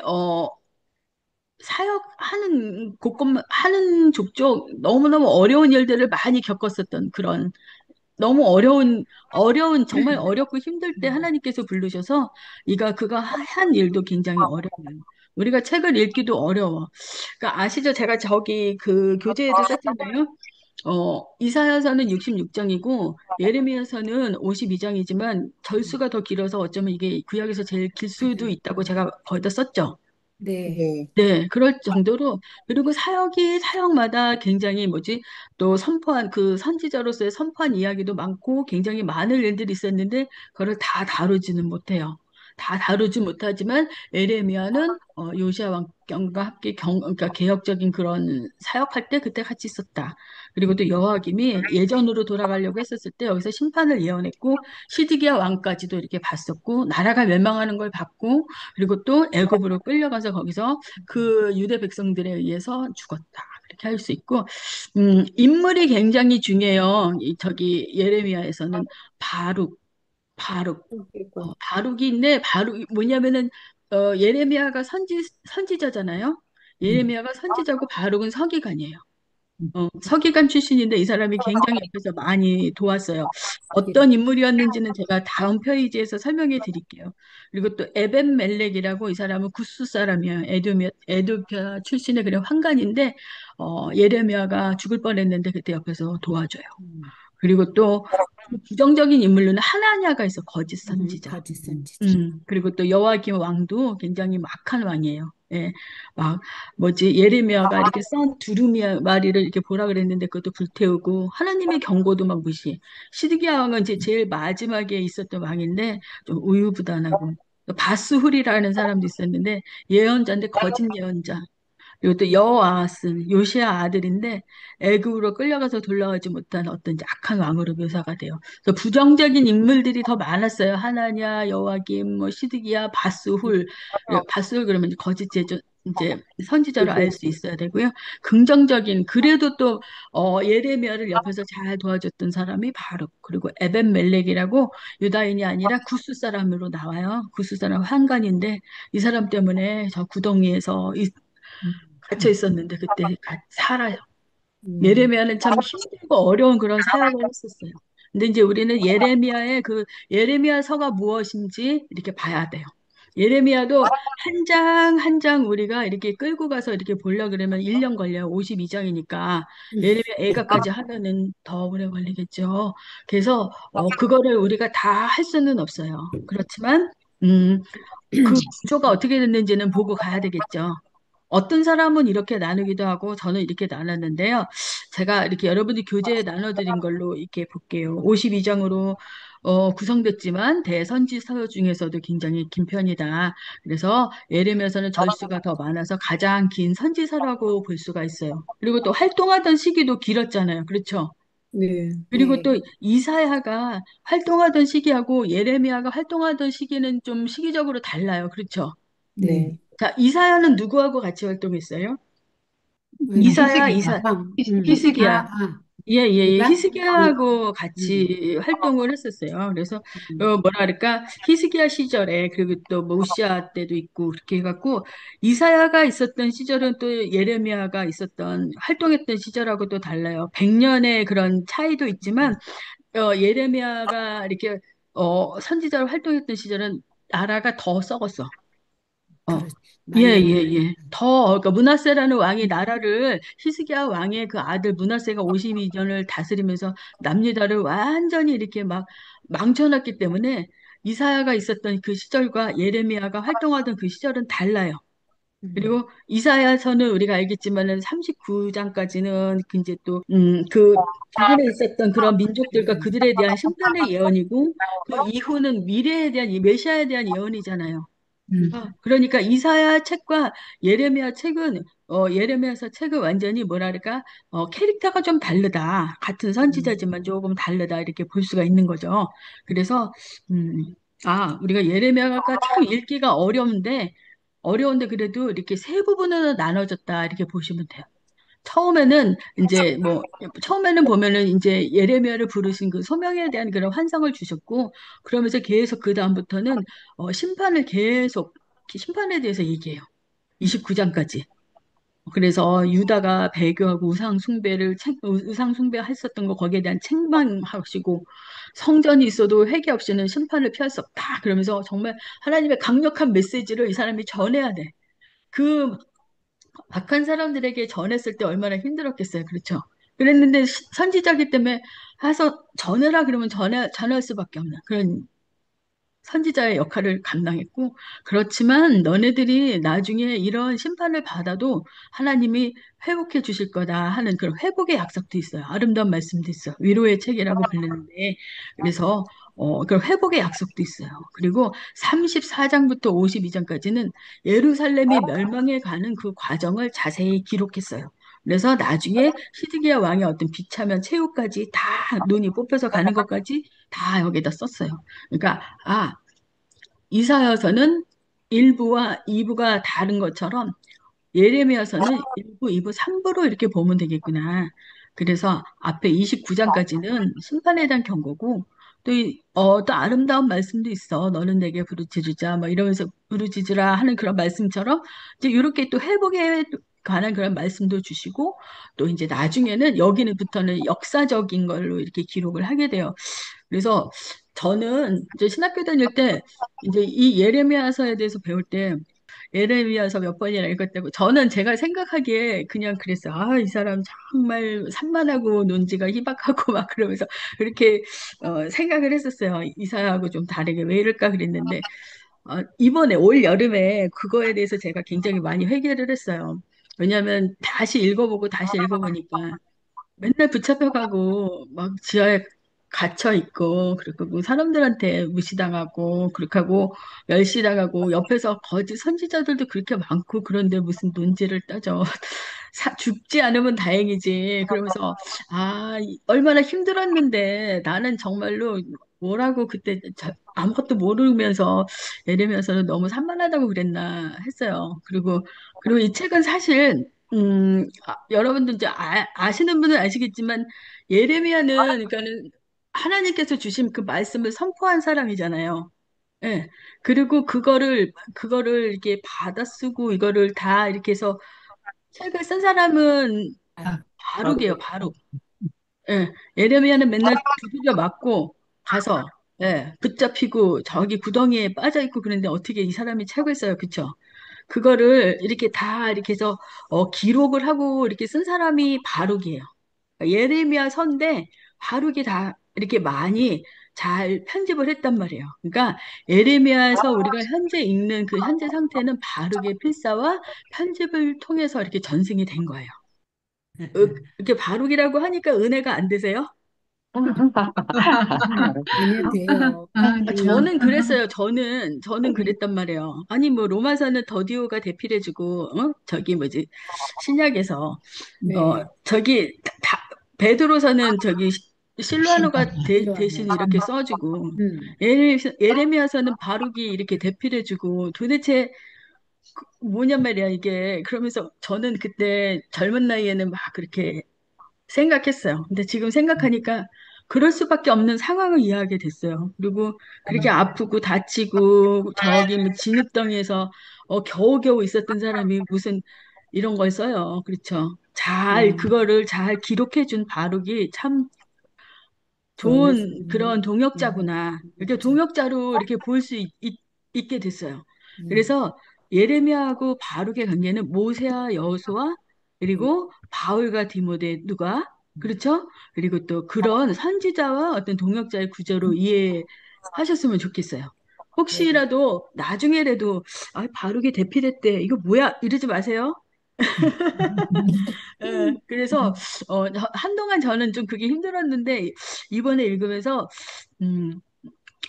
사역하는 곳곳 하는 족족 너무너무 어려운 일들을 많이 겪었었던 그런 너무 정말 어렵고 힘들 때 하나님께서 부르셔서 그가 한 일도 굉장히 어려워요. 우리가 책을 읽기도 어려워. 그러니까 아시죠? 제가 저기 그 교재에도 썼잖아요. 이사야서는 66장이고 예레미야서는 52장이지만 절수가 더 길어서 어쩌면 이게 구약에서 제일 길 수도 맞아요. 있다고 제가 거기다 썼죠. 네. 네. 네, 그럴 정도로, 그리고 사역마다 굉장히 또 그 선지자로서의 선포한 이야기도 많고 굉장히 많은 일들이 있었는데, 그걸 다 다루지는 못해요. 다 다루지 못하지만, 에레미야는, 요시아 왕과 함께 그러니까 개혁적인 그런 사역할 때 그때 같이 있었다. 그리고 또 여호와김이 예전으로 돌아가려고 했었을 때 여기서 심판을 예언했고, 시드기야 왕까지도 이렇게 봤었고, 나라가 멸망하는 걸 봤고, 그리고 또 애굽으로 끌려가서 거기서 그 유대 백성들에 의해서 죽었다. 그렇게 할 수 있고, 인물이 굉장히 중요해요. 저기 예레미야에서는 바룩, 바룩, 그리고 바룩인데 바룩이 뭐냐면은 예레미야가 선지자잖아요. 예레미야가 선지자고 바룩은 서기관이에요. 서기관 출신인데 이 사람이 굉장히 옆에서 많이 도왔어요. 어떤 인물이었는지는 제가 다음 페이지에서 설명해 드릴게요. 그리고 또 에벤멜렉이라고 이 사람은 구스 사람이에요. 에도피아 출신의 그냥 환관인데 예레미야가 죽을 뻔했는데 그때 옆에서 도와줘요. 그리고 또 부정적인 인물로는 하나냐가 있어 거짓 선지자. 거짓 선지자. 그리고 또 여호와김 왕도 굉장히 막한 왕이에요. 예, 막 예레미야가 이렇게 싼 두루미 마리를 이렇게 보라 그랬는데 그것도 불태우고 하나님의 경고도 막 무시. 시드기야 왕은 이제 제일 마지막에 있었던 왕인데 좀 우유부단하고 또 바스훌이라는 사람도 있었는데 예언자인데 거짓 예언자. 그리고 또 여호아하스 요시야 아들인데 애굽으로 끌려가서 돌아오지 못한 어떤 이제 악한 왕으로 묘사가 돼요. 그래서 부정적인 인물들이 더 많았어요. 하나냐, 여호와김, 시드기야, 바스훌. 바스훌 그러면 이제 거짓 제조 이제 선지자로 알 수 있어야 되고요. 긍정적인 그래도 또 예레미야를 옆에서 잘 도와줬던 사람이 바룩 그리고 에벤멜렉이라고 유다인이 아니라 구스 사람으로 나와요. 구스 사람 환관인데 이 사람 때문에 저 구덩이에서 갇혀 있었는데 그때 살아요. 예레미야는 참 힘들고 어려운 그런 사역을 했었어요. 근데 이제 우리는 예레미야서가 무엇인지 이렇게 봐야 돼요. 예레미야도 한 장 한 장 우리가 이렇게 끌고 가서 이렇게 보려 그러면 1년 걸려요. 52장이니까. 예레미야 애가까지 하면은 더 오래 걸리겠죠. 그래서 그거를 우리가 다 할 수는 없어요. 그렇지만 그 구조가 어떻게 됐는지는 보고 가야 되겠죠. 어떤 사람은 이렇게 나누기도 하고 저는 이렇게 나눴는데요. 제가 이렇게 여러분이 교재에 나눠드린 걸로 이렇게 볼게요. 52장으로 구성됐지만 대선지서 중에서도 굉장히 긴 편이다. 그래서 예레미야서는 절수가 더 많아서 가장 긴 선지서라고 볼 수가 있어요. 그리고 또 활동하던 시기도 길었잖아요. 그렇죠? 네. 그리고 네. 또 이사야가 활동하던 시기하고 예레미야가 활동하던 시기는 좀 시기적으로 달라요. 그렇죠? 네. 네. 자, 이사야는 누구하고 같이 활동했어요? 이사야, 히스기야 왕. 히스기야. 예, 예, 예. 유다? 유, 히스기야하고 음, 같이 활동을 했었어요. 그래서, 음, 뭐라 그럴까, 히스기야 시절에, 그리고 또 모시아 때도 있고, 그렇게 해갖고, 이사야가 있었던 시절은 또 예레미야가 활동했던 시절하고 또 달라요. 100년의 그런 차이도 있지만, 예레미야가 이렇게, 선지자로 활동했던 시절은 나라가 더 썩었어. 어. 그렇, 예, 맞는 예, 말. 예. 그러니까 문하세라는 왕이 나라를, 히스기야 왕의 그 아들 문하세가 52년을 다스리면서 남유다를 완전히 이렇게 막 망쳐놨기 때문에 이사야가 있었던 그 시절과 예레미야가 활동하던 그 시절은 달라요. 음, 그리고 이사야서는 우리가 알겠지만은 39장까지는 이제 또, 그 부근에 있었던 그런 민족들과 그들에 대한 심판의 예언이고, 그 이후는 미래에 대한, 이 메시아에 대한 예언이잖아요. 그러니까 이사야 책과 예레미야 책은 예레미야서 책은 완전히 뭐랄까 캐릭터가 좀 다르다. 같은 음, 선지자지만 조금 다르다 이렇게 볼 수가 있는 거죠. 그래서 우리가 예레미야가 참 읽기가 어려운데 어려운데 그래도 이렇게 세 부분으로 나눠졌다 이렇게 보시면 돼요. 처음에는 이제 뭐 처음에는 보면은 이제 예레미야를 부르신 그 소명에 대한 그런 환상을 주셨고 그러면서 계속 그 다음부터는 심판을 계속 심판에 대해서 얘기해요. 29장까지. 그래서 유다가 배교하고 우상 숭배했었던 거 거기에 대한 책망하시고 성전이 있어도 회개 없이는 심판을 피할 수 없다. 그러면서 정말 하나님의 강력한 메시지를 이 사람이 전해야 돼. 그 악한 사람들에게 전했을 때 얼마나 힘들었겠어요. 그렇죠? 그랬는데 선지자기 때문에 해서 전해라 그러면 전할 수밖에 없는 그런 선지자의 역할을 감당했고, 그렇지만 너네들이 나중에 이런 심판을 받아도 하나님이 회복해 주실 거다 하는 그런 회복의 약속도 있어요. 아름다운 말씀도 있어요. 위로의 책이라고 불리는데, 그래서 그런 회복의 약속도 있어요. 그리고 34장부터 52장까지는 예루살렘이 멸망해 가는 그 과정을 자세히 기록했어요. 그래서 나중에 시드기야 왕의 어떤 비참한 최후까지 다 눈이 뽑혀서 가는 것까지 다 여기다 썼어요. 그러니까 이사여서는 1부와 2부가 다른 것처럼 예레미야서는 1부, 2부, 3부로 이렇게 보면 되겠구나. 그래서 앞에 29장까지는 심판에 대한 경고고 또 아름다운 말씀도 있어. 너는 내게 부르짖으자. 뭐 이러면서 부르짖으라 하는 그런 말씀처럼 이제 이렇게 또 회복에 관한 그런 말씀도 주시고 또 이제 나중에는 여기는부터는 역사적인 걸로 이렇게 기록을 하게 돼요. 그래서 저는 이제 신학교 다닐 때 이제 이 예레미야서에 대해서 배울 때 예레미야서 몇 번이나 읽었다고 저는 제가 생각하기에 그냥 그랬어요. 아, 이 사람 정말 산만하고 논지가 희박하고 막 그러면서 그렇게 생각을 했었어요. 이사야하고 좀 다르게 왜 이럴까 그랬는데 이번에 올 여름에 그거에 대해서 제가 굉장히 많이 회개를 했어요. 왜냐하면 다시 읽어보니까 맨날 붙잡혀가고 막 지하에 갇혀 있고 그리고 뭐 사람들한테 무시당하고 그렇게 하고 멸시당하고 옆에서 거짓 선지자들도 그렇게 많고 그런데 무슨 논지를 따져 죽지 않으면 다행이지 그러면서 얼마나 힘들었는데 나는 정말로 뭐라고 그때 아무것도 모르면서 내리면서는 너무 산만하다고 그랬나 했어요. 그리고 이 책은 사실 여러분들 이제 아시는 분은 아시겠지만 예레미야는 그러니까는 하나님께서 주신 그 말씀을 선포한 사람이잖아요. 예. 그리고 그거를 이렇게 받아 쓰고 이거를 다 이렇게 해서 책을 쓴 사람은 바룩이에요, 바로 바룩. 예. 예레미야는 맨날 두들겨 맞고 가서 붙잡히고 저기 구덩이에 빠져 있고 그런데 어떻게 이 사람이 책을 써요, 그쵸? 그거를 이렇게 다 이렇게 해서 기록을 하고 이렇게 쓴 사람이 바룩이에요. 그러니까 예레미야 서인데 바룩이 다 이렇게 많이 잘 편집을 했단 말이에요. 그러니까 예레미야에서 우리가 현재 읽는 그 현재 상태는 바룩의 필사와 편집을 통해서 이렇게 전승이 된 거예요. 이렇게 바룩이라고 하니까 은혜가 안 되세요? 은혜 돼요. 아니요. 저는 그랬어요. 저는 그랬단 말이에요. 아니, 뭐, 로마서는 더디오가 대필해주고, 저기 뭐지, 신약에서, 네. 베드로서는 저기 실로아노가 대신 필요하네요. 이렇게 써주고, 음. 예레미야서는 바룩이 이렇게 대필해주고, 도대체 뭐냔 말이야, 이게. 그러면서 저는 그때 젊은 나이에는 막 그렇게 생각했어요. 근데 지금 생각하니까 그럴 수밖에 없는 상황을 이해하게 됐어요. 그리고 그렇게 아프고 다치고 저기 뭐 진흙덩이에서 겨우겨우 있었던 사람이 무슨 이런 걸 써요. 그렇죠. 네. 그거를 잘 기록해준 바룩이 참 좋은 연애스님. 그런 동역자구나. 이렇게 진짜. 동역자로 이렇게 볼 수 있게 됐어요. 음. 그래서 예레미야하고 바룩의 관계는 모세와 여호수아 네. 그리고 바울과 디모데 누가 그렇죠? 그리고 또 그런 선지자와 어떤 동역자의 구조로 이해하셨으면 좋겠어요. 네. 혹시라도 나중에라도 바룩이 대필했대 이거 뭐야 이러지 마세요. 그래서 한동안 저는 좀 그게 힘들었는데 이번에 읽으면서 음,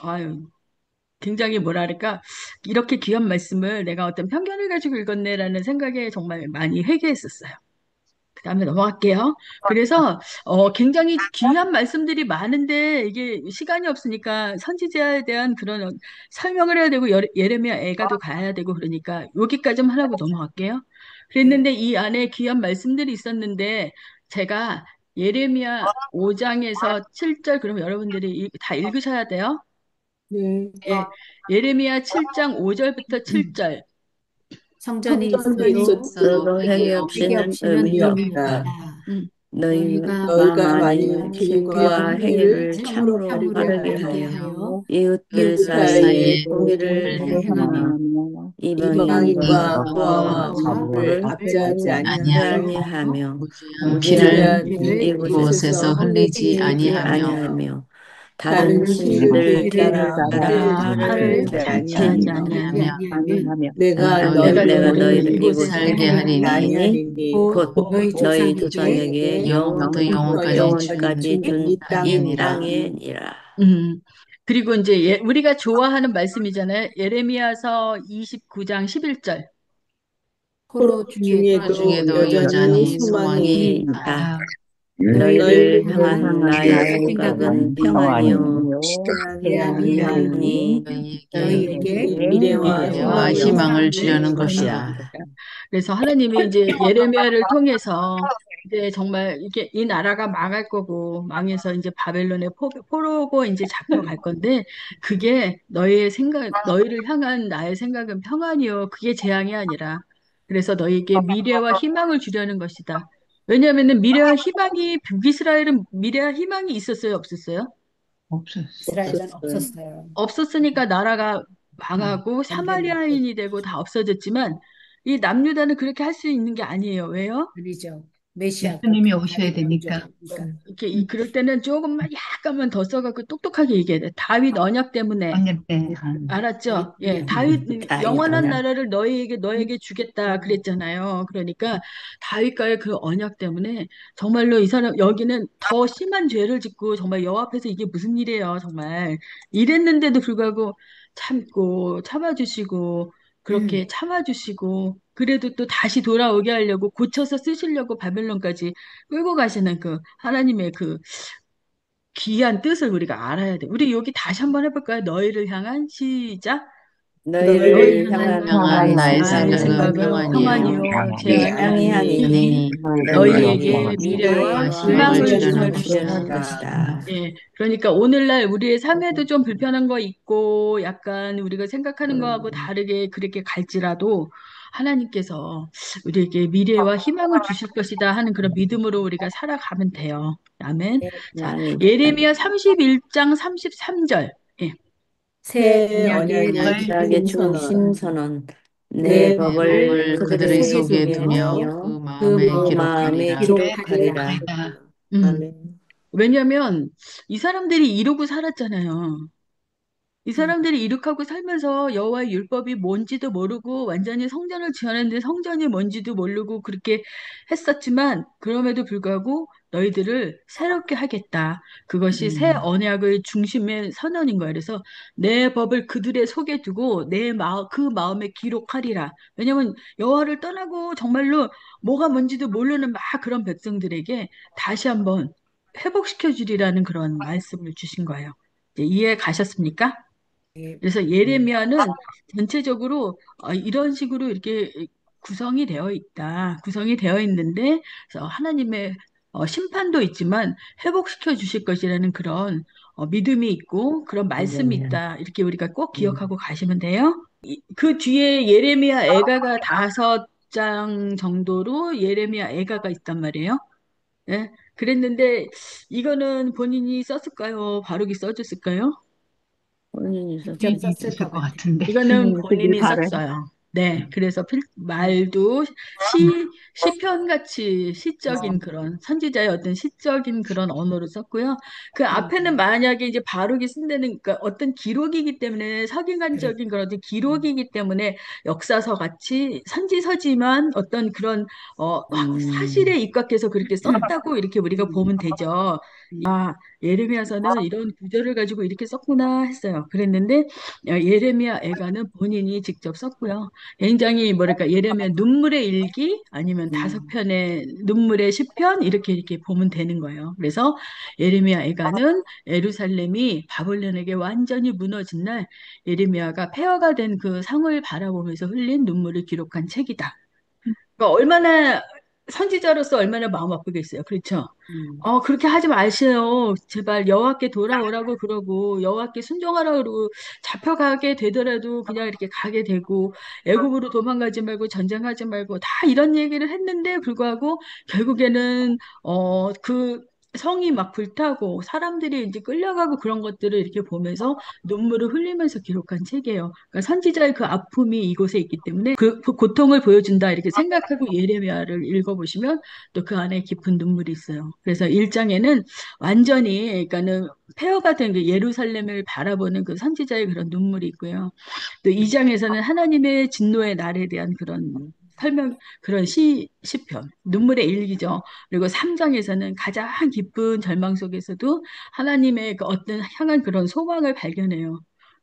아유, 굉장히 뭐랄까 이렇게 귀한 말씀을 내가 어떤 편견을 가지고 읽었네라는 생각에 정말 많이 회개했었어요. 그다음에 넘어갈게요. 그래서 굉장히 귀한 말씀들이 많은데 이게 시간이 없으니까 선지자에 대한 그런 설명을 해야 되고 예레미야 애가도 가야 되고 그러니까 여기까지만 하고 넘어갈게요. 네. 그랬는데 이 안에 귀한 말씀들이 있었는데 제가 예레미야 5장에서 7절 그럼 여러분들이 다 읽으셔야 돼요. 네. 예, 예레미야 7장 5절부터 7절. 성전이 성전이 있어도 있어도 있어도 획이 획이 획이 없이는 없이는 의미 없는 의미 없다. 없다. 의미다. 음, 너희가 너희가 만일 만일 길과 길과 행위를 행위를 참으로 참으로 바르게 바르게 하여 하여 이웃들 이웃들 이웃들 사이에 사이에 사이에 공의를 공의를 공의를 행하며 행하며 행하며 이방인과 이방인과 이방인과 고아와 고아와 과부를 과부를 압제하지 압제하지 아니하며 아니하며 아니하며 무죄한 무죄한 피를 무죄한 피를 피 이곳에서 이곳에서 이곳에서 흘리지 흘리지 흘리지 아니하며 아니하며 아니하며 다른 다른 신들을 신들을 따라 따라 화를 화를 화를 참지 참지 참지 아니하며 아니하며 아니하면 내가 내가 너희를 너희를 너희를 이곳에서 이곳에서 살게 살게 살게 하리니 하리니 아니하리니 곧 곧 너희 조상에게 너희에게 영부터 영부터 영원까지 영원까지 준 준 이 땅이니라. 땅이니라. 음. 그리고 이제 우리가 좋아하는 말씀이잖아요. 예레미야서 29장 11절. 포로 포로 중에도 그 중에도 중에도 여전히 여전히 여전히 소망이 소망이 소망이 있다. 있다. 있다. 너희를 너희를 너희를 향한 향한 향한 나의 나의 나의 생각은 생각은 생각은 평안이요 평안이요 평안이요. 태양이 태양이 아니하니 아니니 너희에게 너희에게 너희에게 미래와 미래와 미래와 희망을 희망을 희망을 주려는 주려는 주려는 것이야. 것이다. 것이다. 그래서 하나님이 이제 예레미야를 통해서 이제 정말 이게 이 나라가 망할 거고 망해서 이제 바벨론의 포로고 이제 잡혀갈 건데 그게 너희의 생각, 너희를 향한 나의 생각은 평안이요. 그게 재앙이 아니라 그래서 너희에게 미래와 희망을 주려는 것이다. 왜냐하면은 미래와 희망이 북이스라엘은 미래와 희망이 있었어요, 없었어요? 없었어. 이스라엘은 없었어요. 없었어요. 없었으니까 나라가 망하고 완전히 사마리아인이 되고 다 없어졌지만 이 남유다는 그렇게 할 수 있는 게 아니에요. 왜요? 아니죠. 메시아가 예수님이 그 오셔야 자리에 되니까. 오죠. 그러니까 이렇게 그럴 때는 조금만 약간만 더 써갖고 똑똑하게 얘기해야 돼. 다윗 언약 때문에 언약 때 한. 알았죠? 예, 그냥 다윗 다윗 영원한 언약. 나라를 너에게 주겠다 그랬잖아요. 그러니까 다윗과의 그 언약 때문에 정말로 이 사람 여기는 더 심한 죄를 짓고 정말 여호와 앞에서 이게 무슨 일이에요, 정말. 이랬는데도 불구하고 참고 참아주시고 그렇게 참아주시고 그래도 또 다시 돌아오게 하려고 고쳐서 쓰시려고 바벨론까지 끌고 가시는 그 하나님의 그 귀한 뜻을 우리가 알아야 돼. 우리 여기 다시 한번 해볼까요? 너희를 향한 시작. 너희를 너희를 너희를 향한 향한 향한 나의 나의 나의 나의 생각은 생각은 생각은 생각은 평안이에요. 평안이요 평안이요, 재앙이 재앙이 아니니 아니니 아니 너희에게 너희에게 미래와 미래와 미래와 희망을 희망을 주려는 주려는 희망을 것이다. 주려는 것이다. 것이다. 예, 그러니까 오늘날 우리의 삶에도 좀 불편한 거 있고 약간 우리가 생각하는 거하고 다르게 그렇게 갈지라도 하나님께서 우리에게 미래와 희망을 주실 것이다 하는 그런 믿음으로 우리가 살아가면 돼요. 아멘. 네, 자, 아멘. 예레미야 31장 33절. 예, 새 새 언약의 언약의 을 중심 중심선언. 선언 선언. 내 내 내 법을 법을 법을 그들의 그들의 그들의 속에 속에 속에 두며 두며 두며 그 그 마음에 그 마음에 마음에 기록하리라. 기록하리라. 기록하리라. 기록하리라. 음. 아멘. 왜냐면 이 사람들이 이러고 살았잖아요. 이 음, 사람들이 이룩하고 살면서 여호와의 율법이 뭔지도 모르고 완전히 성전을 지어냈는데 성전이 뭔지도 모르고 그렇게 했었지만 그럼에도 불구하고 너희들을 새롭게 하겠다. 그것이 새 음, 언약의 중심의 선언인 거예요. 그래서 내 법을 그들의 속에 두고 그 마음에 기록하리라. 왜냐하면 여호와를 떠나고 정말로 뭐가 뭔지도 모르는 막 그런 백성들에게 다시 한번 회복시켜 주리라는 그런 말씀을 주신 거예요. 이제 이해 가셨습니까? 예, 그래서 예레미야는 전체적으로 이런 식으로 이렇게 구성이 되어 있다. 구성이 되어 있는데 그래서 하나님의 심판도 있지만 회복시켜 주실 것이라는 그런 믿음이 있고 그런 말씀이 할렐루야. 있다. 이렇게 우리가 꼭 기억하고 가시면 돼요. 그 뒤에 예레미야 애가가 5장 정도로 예레미야 애가가 있단 말이에요. 예? 그랬는데 이거는 본인이 썼을까요? 바룩이 써줬을까요? 본인이 직접 본인이 썼을 주실 것 것 같아요. 같은데. 이거는 그길 본인이 바래. 썼어요. 네, 그래서 음, 말도 시편 같이 시적인 그런 선지자의 어떤 시적인 그런 언어로 썼고요. 그 앞에는 음, 만약에 이제 바룩이 쓴다는 그러니까 어떤 기록이기 때문에 그래. 서기관적인 그런 어떤 음, 기록이기 때문에 역사서 같이 선지서지만 어떤 그런 음, 사실에 입각해서 그렇게 썼다고 이렇게 우리가 보면 되죠. 예레미야서는 이런 구절을 가지고 이렇게 썼구나 했어요. 그랬는데 예레미야 애가는 본인이 직접 썼고요. 굉장히 뭐랄까 예레미야 눈물의 일기 아니면 다섯 음, 편의 눈물의 시편 이렇게 보면 되는 거예요. 그래서 예레미야 애가는 예루살렘이 바벨론에게 완전히 무너진 날 예레미야가 폐허가 된 그 상을 바라보면서 흘린 눈물을 기록한 책이다. 그러니까 얼마나 선지자로서 얼마나 마음 아프겠어요. 그렇죠? 음, 그렇게 하지 마세요. 제발 여호와께 돌아오라고 그러고 여호와께 순종하라고 그러고 잡혀가게 되더라도 그냥 이렇게 가게 되고 애굽으로 도망가지 말고 전쟁하지 말고 다 이런 얘기를 했는데 불구하고 결국에는 그 성이 막 불타고 사람들이 이제 끌려가고 그런 것들을 이렇게 보면서 눈물을 흘리면서 기록한 책이에요. 그러니까 선지자의 그 아픔이 이곳에 있기 때문에 그 고통을 보여준다 이렇게 생각하고 예레미야를 읽어보시면 또 그 안에 깊은 눈물이 있어요. 그래서 1장에는 완전히, 그러니까는 폐허가 된 그 예루살렘을 바라보는 그 선지자의 그런 눈물이 있고요. 또 2장에서는 하나님의 진노의 날에 대한 그런 설명, 그런 시편, 눈물의 일기죠. 그리고 3장에서는 가장 기쁜 절망 속에서도 하나님의 그 어떤 향한 그런 소망을 발견해요.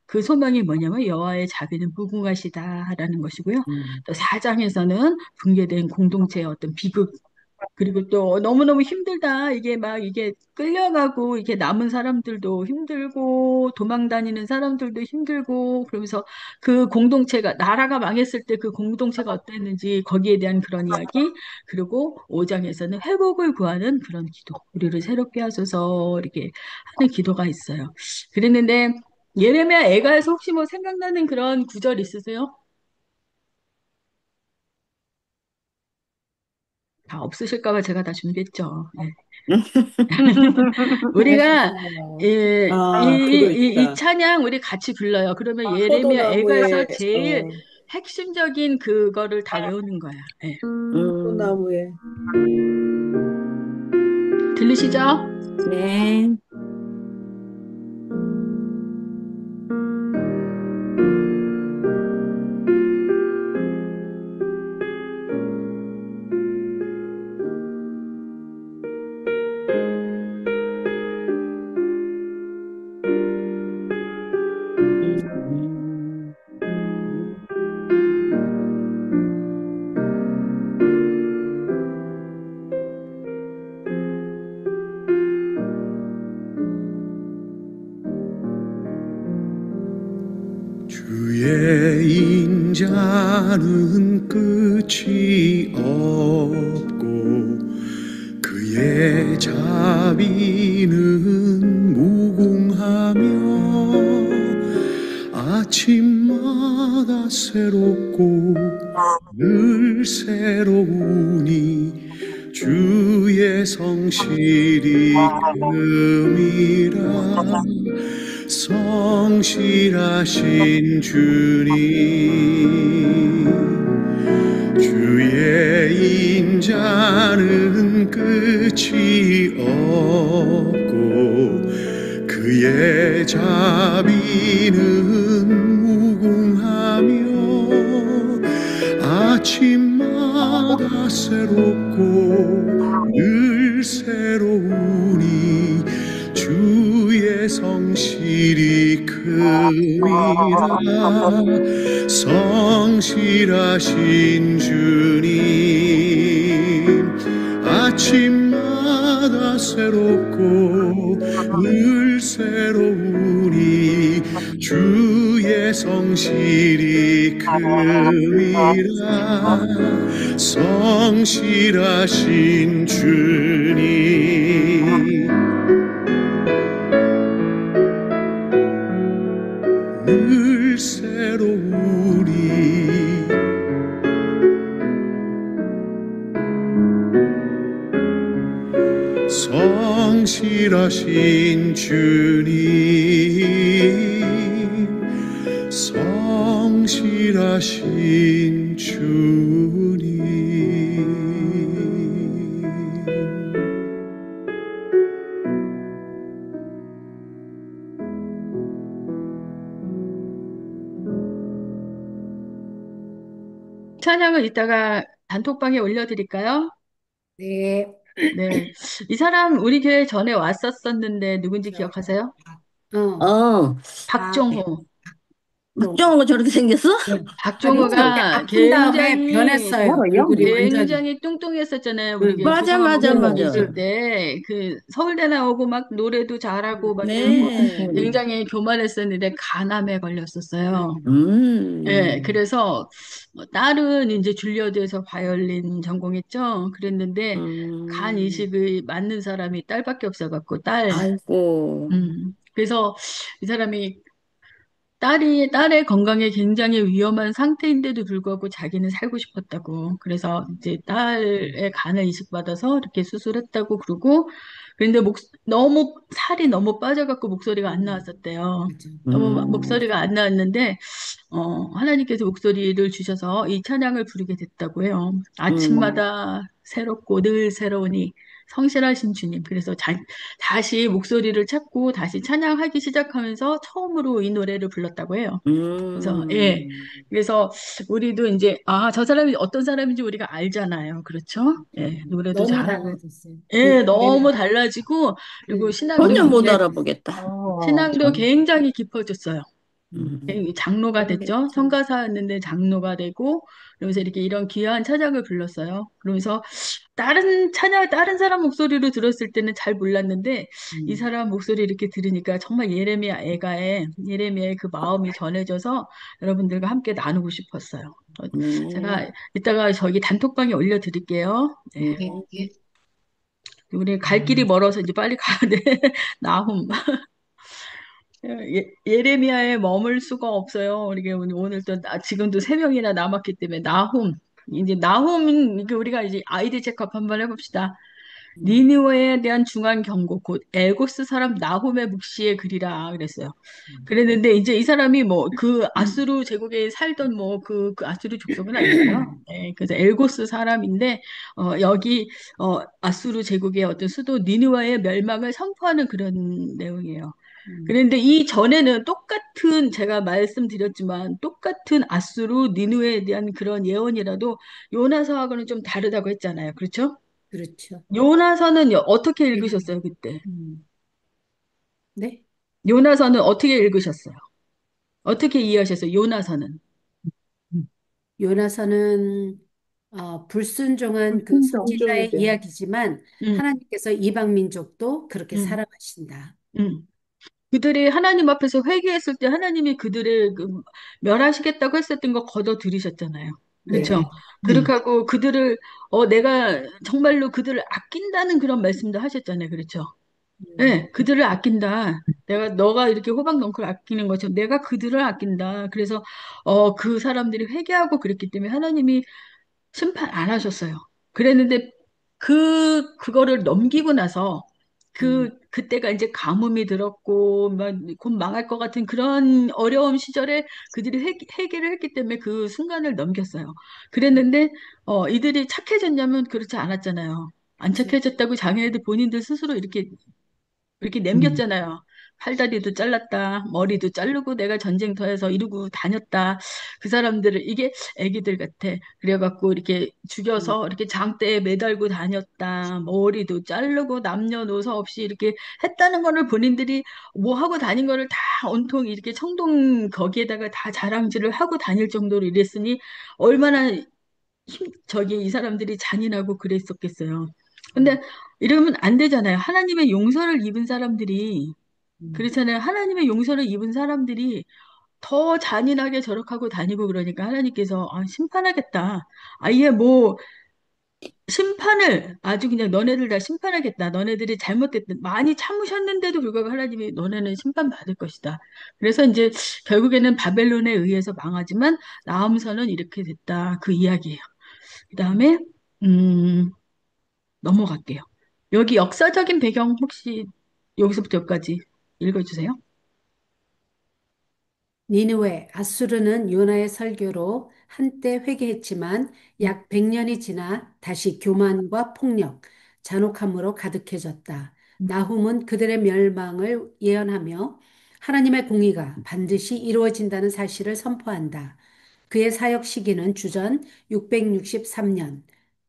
그 소망이 뭐냐면 여호와의 자비는 무궁하시다라는 것이고요. 음, 또 4장에서는 붕괴된 공동체의 어떤 비극 그리고 또 너무너무 힘들다. 이게 막 이게 끌려가고 이게 남은 사람들도 힘들고 도망 다니는 사람들도 힘들고 그러면서 그 공동체가 나라가 망했을 때 그 공동체가 어땠는지 거기에 대한 그런 이야기 그리고 5장에서는 회복을 구하는 그런 기도 우리를 새롭게 하소서 이렇게 하는 기도가 있어요. 그랬는데 예레미야 애가에서 혹시 뭐 생각나는 그런 구절 있으세요? 다 없으실까 봐 제가 다 준비했죠. 예. 우리가 알겠어요. 그거 이 있다. 찬양 우리 같이 불러요. 그러면 예레미야 애가에서 포도나무에, 제일 핵심적인 그거를 다 외우는 거야. 예. 포도나무에, 들리시죠? 네. 음, 주의 인자는 끝이 없고 그의 자비는 무궁하며 아침마다 새롭고 늘 새로우니 주의 성실이 금이라 성실하신 주님 주의 인자는 끝이 없고 그의 자비는 무궁하며 아침마다 새롭고 늘 새로우니 주의 성실이 크니라 성실하신 주님 아침마다 새롭고 늘 새로우니 주의 성실이 크니라 성실하신 주님 늘 새로우니 성실하신 주님 성실하신 주님 찬양을 이따가 단톡방에 올려드릴까요? 네. 네. 이 사람 우리 교회 전에 왔었었는데 누군지 기억하세요? 어, 어, 네. 박종호. 동 박정호가 저렇게 생겼어? 아니, 저렇게 박종호가 아픈 다음에 굉장히 변했어요. 뭐라요? 얼굴이 완전히. 굉장히 뚱뚱했었잖아요. 우리 응. 교회 맞아, 조성화 맞아, 목사님 네. 맞아. 있을 때 그 서울대 나오고 막 노래도 잘하고 막 이래갖고 네. 굉장히 교만했었는데 간암에 걸렸었어요. 예, 음, 그래서 딸은 이제 줄리어드에서 바이올린 전공했죠. 그랬는데 간 음, 이식이 맞는 사람이 딸밖에 없어갖고 딸. 아이고, 그래서 이 사람이 딸의 건강에 굉장히 위험한 상태인데도 불구하고 자기는 살고 싶었다고. 그래서 이제 딸의 간을 이식받아서 이렇게 수술했다고 그러고, 그런데 너무 살이 너무 빠져갖고 목소리가 안 나왔었대요. 맞아. 너무 음, 목소리가 안 나왔는데, 하나님께서 목소리를 주셔서 이 찬양을 부르게 됐다고 해요. 음, 아침마다 새롭고 늘 새로우니 성실하신 주님. 그래서 다시 목소리를 찾고 다시 찬양하기 시작하면서 처음으로 이 노래를 불렀다고 해요. 그래서, 예. 음, 그래서 우리도 이제, 저 사람이 어떤 사람인지 우리가 알잖아요. 그렇죠? 예. 노래도 너무 잘하고. 달라졌어요. 예, 너무 그때는 달라지고, 그리고 그 전혀 신앙도 못 이제, 알아보겠다. 신앙도 굉장히 깊어졌어요. 음, 장로가 됐죠. 오래됐죠. 성가사였는데 장로가 되고, 그러면서 이렇게 이런 귀한 찬양을 불렀어요. 그러면서 다른 사람 목소리로 들었을 때는 잘 몰랐는데, 이 음. 사람 목소리 이렇게 들으니까 정말 예레미야의 그 마음이 전해져서 여러분들과 함께 나누고 싶었어요. 네, 제가 이따가 저기 단톡방에 올려드릴게요. 네. 네. 예, 예. 우리 갈 길이 멀어서 이제 빨리 가야 돼. 나훔. 예레미야에 머물 수가 없어요. 우리 오늘 또 지금도 세 명이나 남았기 때문에 나훔. 이제 나훔 이게 우리가 이제 아이디 체크업 한번 해봅시다. 음. 니느웨에 대한 중한 경고 곧 엘고스 사람 나훔의 묵시의 글이라 그랬어요. 음. 그랬는데 이제 이 사람이 뭐 그 아수르 제국에 살던 뭐 그 아수르 족속은 아니고요. 네, 그래서 엘고스 사람인데 여기 아수르 제국의 어떤 수도 니느웨의 멸망을 선포하는 그런 내용이에요. 음. 그런데 이 전에는 똑같은 제가 말씀드렸지만 똑같은 아수르 니느웨에 대한 그런 예언이라도 요나서하고는 좀 다르다고 했잖아요. 그렇죠? 그렇죠. 요나서는 어떻게 예. 읽으셨어요, 그때? 음. 네. 요나서는 어떻게 읽으셨어요? 어떻게 이해하셨어요, 요나서는? 음. 요나서는 불순종한 그 선지자의 성경이죠. 이야기지만 음, 하나님께서 이방 민족도 그렇게 음, 사랑하신다. 음. 그들이 하나님 앞에서 회개했을 때 하나님이 그들을 멸하시겠다고 했었던 거 거둬 들이셨잖아요. 그렇죠? 네. 그렇게 하고 그들을, 내가 정말로 그들을 아낀다는 그런 말씀도 하셨잖아요. 그렇죠? 음. 네, 그들을 아낀다. 너가 이렇게 호박 넝쿨 아끼는 것처럼 내가 그들을 아낀다. 그래서, 그 사람들이 회개하고 그랬기 때문에 하나님이 심판 안 하셨어요. 그랬는데, 그거를 넘기고 나서, 음. 그때가 이제 가뭄이 들었고, 막, 곧 망할 것 같은 그런 어려움 시절에 그들이 회개를 했기 때문에 그 순간을 넘겼어요. 그랬는데, 이들이 착해졌냐면 그렇지 않았잖아요. 안 그렇죠. 착해졌다고 자기네들 본인들 스스로 이렇게 음. 남겼잖아요. 팔다리도 잘랐다, 머리도 자르고 내가 전쟁터에서 이러고 다녔다. 그 사람들을 이게 애기들 같아. 그래갖고 이렇게 음. 죽여서 이렇게 장대에 매달고 다녔다. 머리도 자르고 남녀노소 없이 이렇게 했다는 거를 본인들이 뭐 하고 다닌 거를 다 온통 이렇게 청동 거기에다가 다 자랑질을 하고 다닐 정도로 이랬으니 얼마나 저기 이 사람들이 잔인하고 그랬었겠어요. 음. 근데 이러면 안 되잖아요. 하나님의 용서를 입은 사람들이, 음. 그렇잖아요. 하나님의 용서를 입은 사람들이 더 잔인하게 저렇게 다니고 그러니까 하나님께서 심판하겠다. 아예 뭐 심판을 아주 그냥 너네들 다 심판하겠다. 너네들이 잘못됐다. 많이 참으셨는데도 불구하고 하나님이 너네는 심판받을 것이다. 그래서 이제 결국에는 바벨론에 의해서 망하지만 나음선은 이렇게 됐다. 그 이야기예요. 음. 그다음에 음, 넘어갈게요. 여기 역사적인 배경 혹시 여기서부터 여기까지 읽어주세요. 니느웨, 아수르는 요나의 설교로 한때 회개했지만 음, 약 100년이 지나 다시 교만과 폭력, 잔혹함으로 가득해졌다. 음, 나훔은 그들의 멸망을 예언하며 하나님의 공의가 반드시 이루어진다는 사실을 선포한다. 그의 사역 시기는 주전 663년,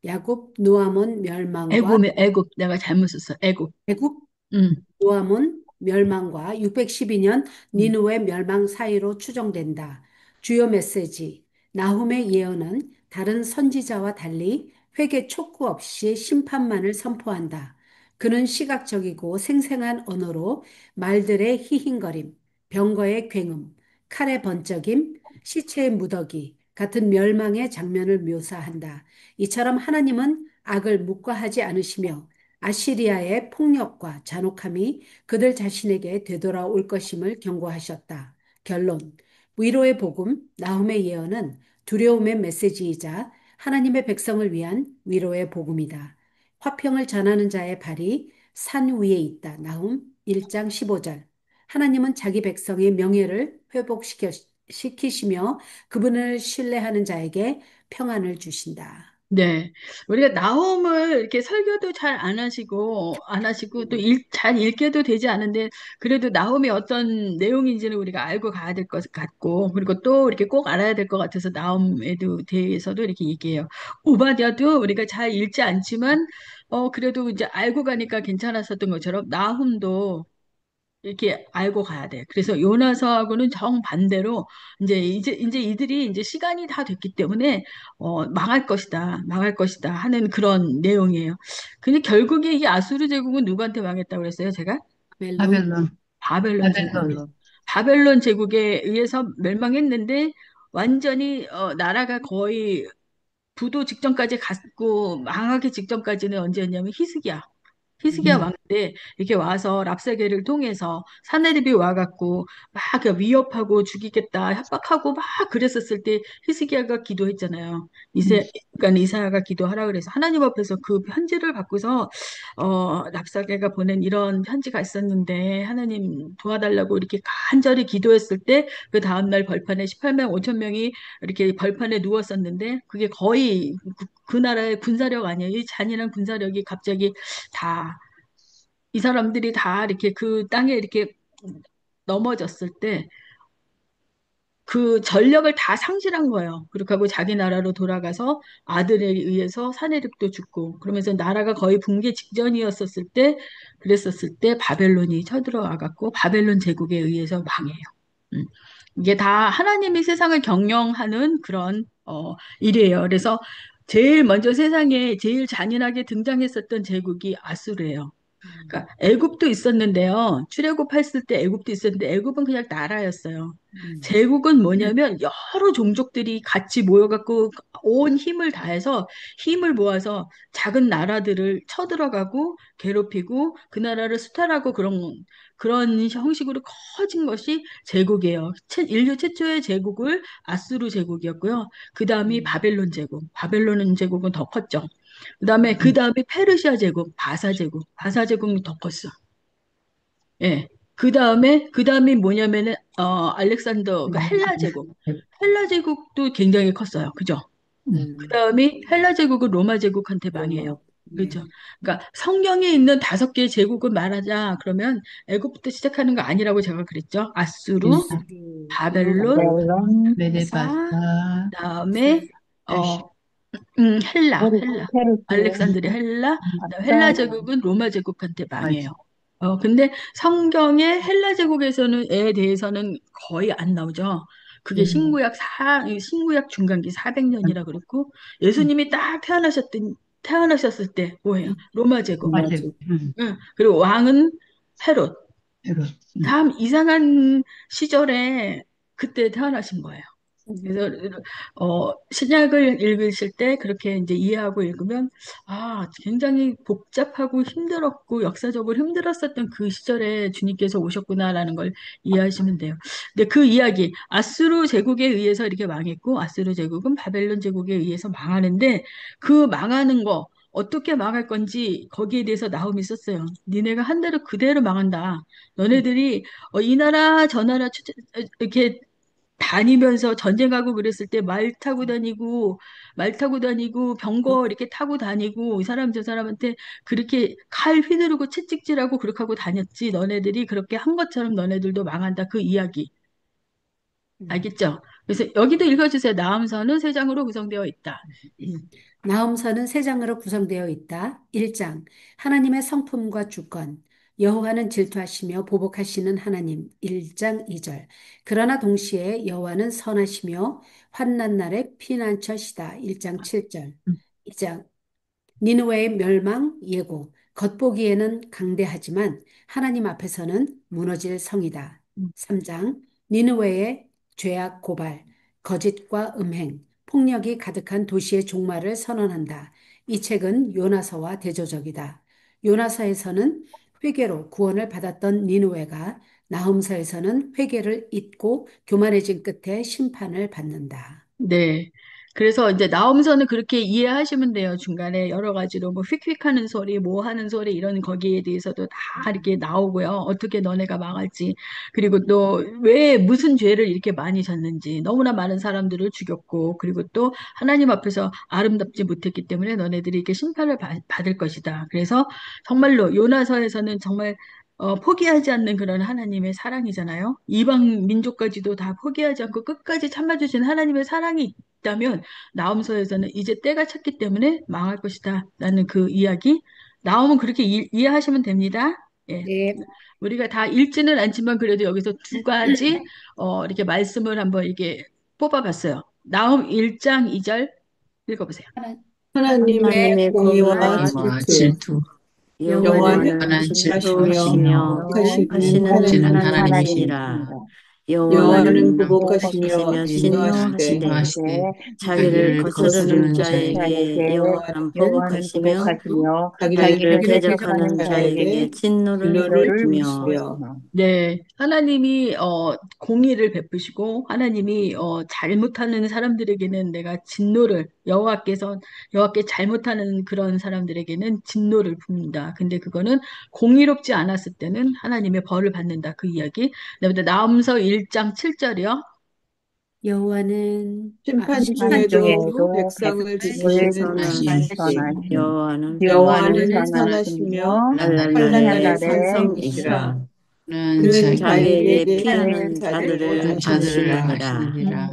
야곱 노아몬 멸망과 애굽. 내가 잘못 썼어. 애굽. 애굽 음, 노아몬 멸망과 612년 음. 니느웨 멸망 사이로 추정된다. 주요 메시지. 나훔의 예언은 다른 선지자와 달리 회개 촉구 없이 심판만을 선포한다. 그는 시각적이고 생생한 언어로 말들의 히hin거림, 병거의 굉음, 칼의 번쩍임, 시체의 무더기 같은 멸망의 장면을 묘사한다. 이처럼 하나님은 악을 묵과하지 않으시며 아시리아의 폭력과 잔혹함이 그들 자신에게 되돌아올 것임을 경고하셨다. 결론. 위로의 복음, 나훔의 예언은 두려움의 메시지이자 하나님의 백성을 위한 위로의 복음이다. 화평을 전하는 자의 발이 산 위에 있다. 나훔 1장 15절. 하나님은 자기 백성의 명예를 회복시키시며 그분을 신뢰하는 자에게 평안을 주신다. 네. 우리가 나홈을 이렇게 설교도 잘 안 하시고 또 잘 읽게도 되지 않은데 그래도 나홈이 어떤 내용인지는 우리가 알고 가야 될 것 같고 그리고 또 이렇게 꼭 알아야 될 것 같아서 나홈에도 대해서도 이렇게 얘기해요. 오바댜도 우리가 잘 읽지 않지만 그래도 이제 알고 가니까 괜찮았었던 것처럼 나홈도 이렇게 알고 가야 돼. 그래서 요나서하고는 정반대로 이제 이들이 이제 시간이 다 됐기 때문에 망할 것이다 하는 그런 내용이에요. 근데 결국에 이 아수르 제국은 누구한테 망했다고 그랬어요, 제가? 벨론 바벨론, 바벨론 제국에. 바벨론. 바벨론 제국에 의해서 멸망했는데 완전히 나라가 거의 부도 직전까지 갔고 망하기 직전까지는 언제였냐면 히스기야 음, 왕인데 이렇게 와서 랍사게를 통해서 사내립이 와갖고 막 위협하고 죽이겠다 협박하고 막 그랬었을 때 히스기야가 기도했잖아요. 음, 그러니까 이사야가 기도하라 그래서 하나님 앞에서 그 편지를 받고서 랍사게가 보낸 이런 편지가 있었는데 하나님 도와달라고 이렇게 간절히 기도했을 때 그 다음날 벌판에 18만 5천 명이 이렇게 벌판에 누웠었는데 그게 거의 그 나라의 군사력 아니에요. 이 잔인한 군사력이 갑자기 다 이 사람들이 다 이렇게 그 땅에 이렇게 넘어졌을 때 그 전력을 다 상실한 거예요. 그렇게 하고 자기 나라로 돌아가서 아들에 의해서 사내립도 죽고 그러면서 나라가 거의 붕괴 직전이었었을 때 그랬었을 때 바벨론이 쳐들어와 갖고 바벨론 제국에 의해서 망해요. 음. 이게 다 하나님이 세상을 경영하는 그런 일이에요. 그래서 제일 먼저 세상에 제일 잔인하게 등장했었던 제국이 아수르예요. 그러니까 애굽도 있었는데요. 출애굽했을 때 애굽도 있었는데 애굽은 그냥 나라였어요. 제국은 뭐냐면 여러 종족들이 같이 모여갖고 온 힘을 다해서 힘을 모아서 작은 나라들을 쳐들어가고 괴롭히고 그 나라를 수탈하고 그런 형식으로 커진 것이 제국이에요. 인류 최초의 제국을 아수르 제국이었고요. 그 다음이 바벨론 제국. 바벨론 제국은 더 컸죠. 그 다음에 페르시아 제국, 바사 제국이 더 컸어. 예. 그 다음이 뭐냐면은, 알렉산더, 그 헬라 제국. 헬라 제국도 굉장히 컸어요. 그죠? 그 다음이 헬라 제국은 로마 제국한테 망해요. 로마 네. 그렇죠. 그러니까 성경에 있는 5개의 제국을 말하자 그러면 애굽부터 시작하는 거 아니라고 제가 그랬죠. 아수르, 바벨론, 바벨론, 바사, 메데바사, 그다음에 다시, 어 헬라, 페르시아, 알렉산드리아 헬라, 그다음 헬라 아싸, 제국은 로마 제국한테 망해요. 맞아. 근데 성경의 헬라 제국에서는 에 대해서는 거의 안 나오죠. 그게 음, 신구약 중간기 400년이라 그랬고 예수님이 딱 태어나셨을 때 뭐예요? 로마 제국. 맞아. 맞아. 응. 그리고 왕은 헤롯. 페르, 참 이상한 시절에 그때 태어나신 거예요. 그래서 신약을 읽으실 때 그렇게 이제 이해하고 읽으면 굉장히 복잡하고 힘들었고 역사적으로 힘들었었던 그 시절에 주님께서 오셨구나라는 걸 이해하시면 돼요. 근데 그 이야기 아수르 제국에 의해서 이렇게 망했고 아수르 제국은 바벨론 제국에 의해서 망하는데 그 망하는 거 어떻게 망할 건지 거기에 대해서 나홈이 썼어요. 니네가 한 대로 그대로 망한다. 너네들이 이 나라 저 나라 이렇게 다니면서 전쟁하고 그랬을 때 말 타고 다니고 병거 이렇게 타고 다니고 이 사람 저 사람한테 그렇게 칼 휘두르고 채찍질하고 그렇게 하고 다녔지. 너네들이 그렇게 한 것처럼 너네들도 망한다. 그 이야기. 네. 알겠죠? 그래서 여기도 읽어주세요. 나음서는 세 장으로 구성되어 있다. 나홈서는 세 장으로 구성되어 있다. 1장 하나님의 성품과 주권 여호와는 질투하시며 보복하시는 하나님 1장 2절 그러나 동시에 여호와는 선하시며 환난 날에 피난처시다 1장 7절 음. 2장 니느웨의 멸망 예고. 겉보기에는 강대하지만 하나님 앞에서는 무너질 성이다. 음. 3장 니느웨의 죄악 고발, 거짓과 음행, 폭력이 가득한 도시의 종말을 선언한다. 이 책은 요나서와 대조적이다. 요나서에서는 회개로 구원을 받았던 니느웨가 나훔서에서는 회개를 잊고 교만해진 끝에 심판을 받는다. 네. 그래서 이제 나오면서는 그렇게 이해하시면 돼요. 중간에 여러 가지로 뭐 휙휙하는 소리, 뭐 하는 소리 이런 거기에 대해서도 다 이렇게 나오고요. 어떻게 너네가 망할지. 그리고 또 왜 무슨 죄를 이렇게 많이 졌는지. 너무나 많은 사람들을 죽였고 그리고 또 하나님 앞에서 아름답지 못했기 때문에 너네들이 이렇게 심판을 받을 것이다. 그래서 정말로 요나서에서는 정말 포기하지 않는 그런 하나님의 사랑이잖아요. 이방 민족까지도 다 포기하지 않고 끝까지 참아주신 하나님의 사랑이 있다면 나홈서에서는 이제 때가 찼기 때문에 망할 것이다. 라는 그 이야기. 나오면 그렇게 이해하시면 됩니다. 예. 네. 우리가 다 읽지는 않지만 그래도 여기서 두 가지 이렇게 말씀을 한번 이게 뽑아봤어요. 나홈 1장 2절 읽어보세요. 하나님의 하나님의 공의와 공의와 질투, 질투, 여호와는 여호와는 여호와는 질투하시며 질투하시며 보복하시는 하시는 하시는 하나님이시니 하나님이시니라. 여호와는 여호와는 보복하시며 보복하시며 진노하시되 진노하시되 자기를 자기를 거스르는 거스르는 자에게 자에게 여호와는 보복하시며 자기를 자기를 대적하는 대적하는 자에게 자에게 진노를 진노를 베푸시며 베푸시며 네, 하나님이 공의를 베푸시고 하나님이 잘못하는 사람들에게는 내가 진노를 여호와께 잘못하는 그런 사람들에게는 진노를 붓는다. 근데 그거는 공의롭지 않았을 때는 하나님의 벌을 받는다. 그 이야기. 그다음에 나음서 1장 7절이요. 여호와는 심판 심판 중에도 중에도 백성을 백성을 지키시는 백성을 분이시지 지키시는 여호와는 여호와는 여호와는 선하시며 환난 날날날의 날의 산성이시라. 산성이시라. 산성이시라. 는 그는 자기에게 자기에게 피하는 피하는 자들을 자들을 보존하시니라. 보시느니라.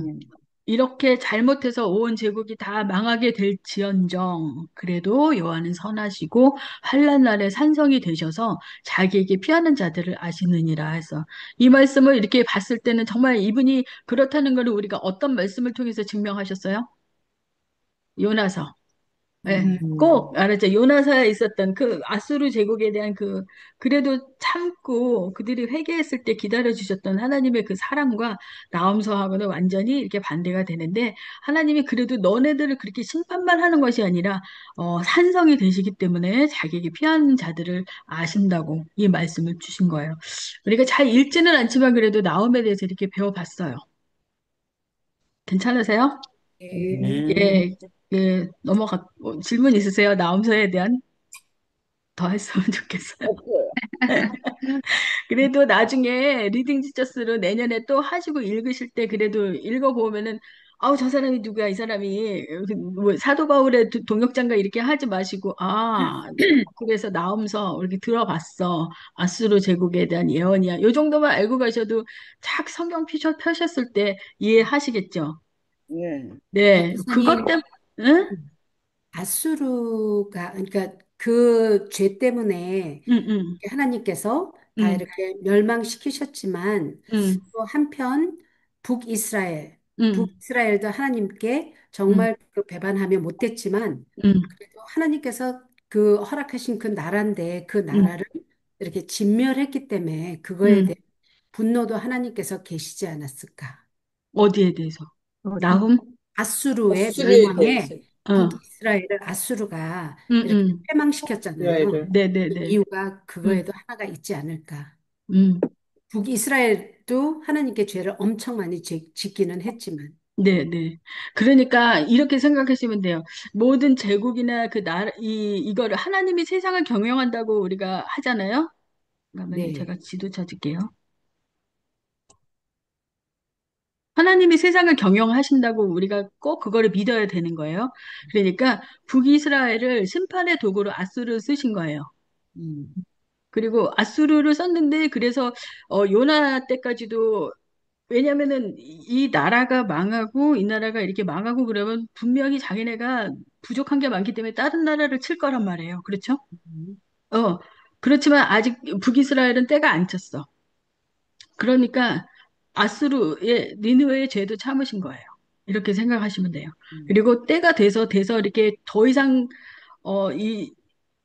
이렇게 잘못해서 온 제국이 다 망하게 될지언정 그래도 여호와는 선하시고 환난 날에 산성이 되셔서 자기에게 피하는 자들을 아시느니라 해서 이 말씀을 이렇게 봤을 때는 정말 이분이 그렇다는 것을 우리가 어떤 말씀을 통해서 증명하셨어요? 요나서. 예, 꼭 알았죠. 요나사에 있었던 그 아수르 제국에 대한 그래도 참고 그들이 회개했을 때 기다려 주셨던 하나님의 그 사랑과 나엄서하고는 완전히 이렇게 반대가 되는데 하나님이 그래도 너네들을 그렇게 심판만 하는 것이 아니라 산성이 되시기 때문에 자기에게 피하는 자들을 아신다고 이 말씀을 주신 거예요. 우리가 잘 읽지는 않지만 그래도 나옴에 대해서 이렇게 배워봤어요. 괜찮으세요? 네. 네. 예, 예, 질문 있으세요? 나옴서에 대한 더 했으면 좋겠어요. 그래도 나중에 리딩 지저스로 내년에 또 하시고 읽으실 때 그래도 읽어보면은 아우 저 사람이 누구야 이 사람이 뭐 사도 바울의 동역장가 이렇게 하지 마시고 그래서 나옴서 이렇게 들어봤어 아수르 제국에 대한 예언이야 요 정도만 알고 가셔도 착 성경 펴셨을 때 이해하시겠죠. 네 그것 목사님, 때문에 응? 아수르가, 그러니까 그 죄 때문에 응, 응, 하나님께서 다 응, 이렇게 멸망시키셨지만 응, 또 한편 북이스라엘, 응, 북이스라엘도 하나님께 응, 정말 그 배반하며 못했지만 응, 그래도 하나님께서 그 허락하신 그 나라인데 그 응, 나라를 이렇게 진멸했기 때문에 그거에 응. 대한 분노도 하나님께서 계시지 않았을까? 어디에 대해서? 나훔? 아수르의 수르에 멸망에 대해서 어, 북이스라엘을 아수르가 응, 이렇게 응, 패망시켰잖아요. 이스라엘을 그 네네네. 이유가 응, 그거에도 하나가 있지 않을까? 응, 북이스라엘도 하나님께 죄를 엄청 많이 짓기는 했지만, 네네. 그러니까 이렇게 생각하시면 돼요. 모든 제국이나 그 나라, 이거를 하나님이 세상을 경영한다고 우리가 하잖아요. 그러면 네, 제가 지도 찾을게요. 하나님이 세상을 경영하신다고 우리가 꼭 그거를 믿어야 되는 거예요. 그러니까 북이스라엘을 심판의 도구로 아수르 쓰신 거예요. 음, 그리고 아수르를 썼는데 그래서 요나 때까지도 왜냐면은 이 나라가 망하고 이 나라가 이렇게 망하고 그러면 분명히 자기네가 부족한 게 많기 때문에 다른 나라를 칠 거란 말이에요. 그렇죠? 음, 어. 그렇지만 아직 북이스라엘은 때가 안 찼어. 그러니까 아수르의 니느웨의 죄도 참으신 거예요. 이렇게 생각하시면 돼요. 음, 그리고 때가 돼서 이렇게 더 이상 이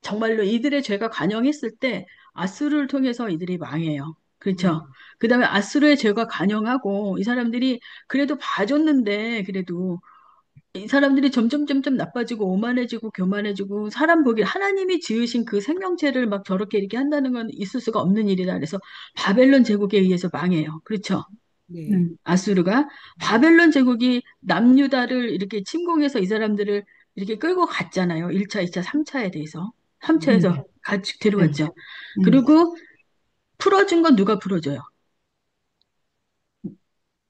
정말로 이들의 죄가 관영했을 때 아수르를 통해서 이들이 망해요. 그렇죠? 음, 그다음에 아수르의 죄가 관영하고 이 사람들이 그래도 봐줬는데 그래도 이 사람들이 점점 나빠지고 오만해지고 교만해지고 사람 보기 하나님이 지으신 그 생명체를 막 저렇게 이렇게 한다는 건 있을 수가 없는 일이다. 그래서 바벨론 제국에 의해서 망해요. 그렇죠? 네. 아수르가 음, 바벨론 제국이 남유다를 이렇게 침공해서 이 사람들을 이렇게 끌고 갔잖아요. 1차, 2차, 3차에 대해서. 음, 3차에서 같이 데려갔죠. 음. 그리고 풀어준 건 누가 풀어줘요?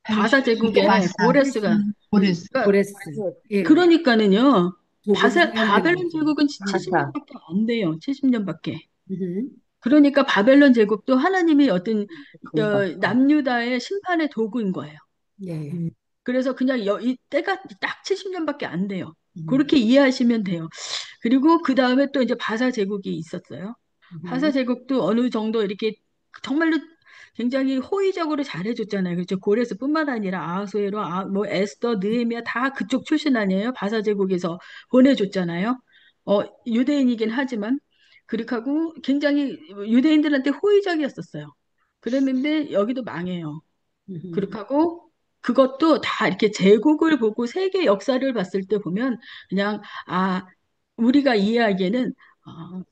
바사 제국의 고레스가. 그러니까 고레스. 예. 그러니까는요. 도금 바벨론 사용되는. 제국은 바사. 70년밖에 안 돼요. 70년밖에. 음, 그러니까 바벨론 제국도 하나님이 어떤 금방. 남유다의 심판의 도구인 거예요. 예. 그래서 그냥 이 때가 딱 70년밖에 안 돼요. 음, 그렇게 이해하시면 돼요. 그리고 그 다음에 또 이제 바사 제국이 있었어요. 바사 음, 제국도 어느 정도 이렇게 정말로 굉장히 호의적으로 잘해줬잖아요. 그렇죠? 고레스뿐만 아니라 아하수에로, 뭐 에스더, 느헤미야 다 그쪽 출신 아니에요? 바사 제국에서 보내줬잖아요. 유대인이긴 하지만 그렇게 하고 굉장히 유대인들한테 호의적이었었어요. 그랬는데 여기도 망해요. 그렇게 음, 하고 그것도 다 이렇게 제국을 보고 세계 역사를 봤을 때 보면 그냥 우리가 이해하기에는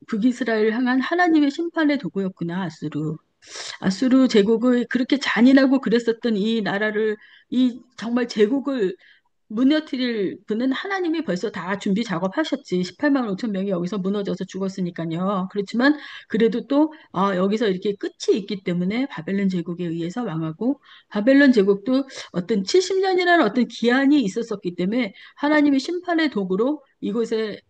북이스라엘 향한 하나님의 심판의 도구였구나 아수르. 아수르 제국을 그렇게 잔인하고 그랬었던 이 나라를 이 정말 제국을 무너뜨릴 분은 하나님이 벌써 다 준비 작업하셨지. 18만 5천 명이 여기서 무너져서 죽었으니까요. 그렇지만 그래도 또 여기서 이렇게 끝이 있기 때문에 바벨론 제국에 의해서 망하고 바벨론 제국도 어떤 70년이라는 어떤 기한이 있었었기 때문에 하나님이 심판의 도구로 이곳에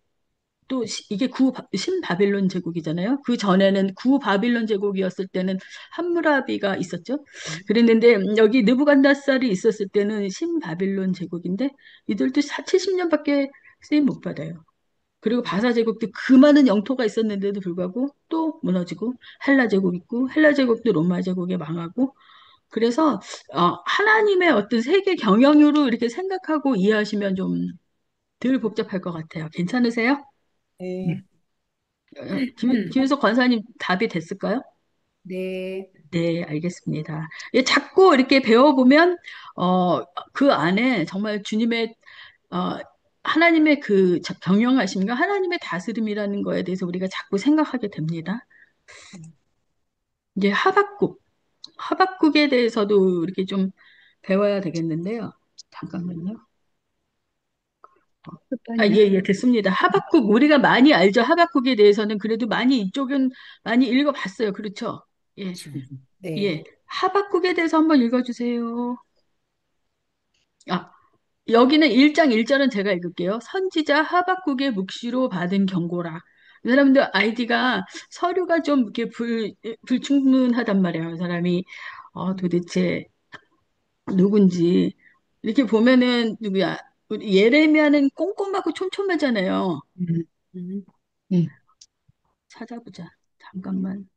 또 이게 신바빌론 제국이잖아요. 그 전에는 구바빌론 제국이었을 때는 함무라비가 있었죠. 그랬는데 여기 느부갓네살이 있었을 때는 신바빌론 제국인데 이들도 70년밖에 쓰임 못 받아요. 그리고 바사 제국도 그 많은 영토가 있었는데도 불구하고 또 무너지고 헬라 제국 있고 헬라 제국도 로마 제국에 망하고 그래서 하나님의 어떤 세계 경영으로 이렇게 생각하고 이해하시면 좀 덜 복잡할 것 같아요. 괜찮으세요? 네. 김윤석 권사님 답이 됐을까요? 네. 네, 알겠습니다. 자꾸 이렇게 배워보면, 그 안에 정말 주님의, 어, 하나님의 그 경영하심과 하나님의 다스림이라는 거에 대해서 우리가 자꾸 생각하게 됩니다. 이제 하박국에 대해서도 이렇게 좀 배워야 되겠는데요. 잠깐만요. 예, 됐습니다. 하박국, 우리가 많이 알죠. 하박국에 대해서는 그래도 많이 이쪽은 많이 읽어봤어요. 그렇죠? 예, 그렇죠. 네. 예. 하박국에 대해서 한번 읽어주세요. 아, 여기는 1장 1절은 제가 읽을게요. 선지자 하박국의 묵시로 받은 경고라. 이 사람들 아이디가 서류가 좀 이렇게 불충분하단 말이에요. 이 사람이 도대체 누군지 이렇게 보면은 누구야? 우리 예레미야는 꼼꼼하고 촘촘하잖아요. 음, 찾아보자. 잠깐만.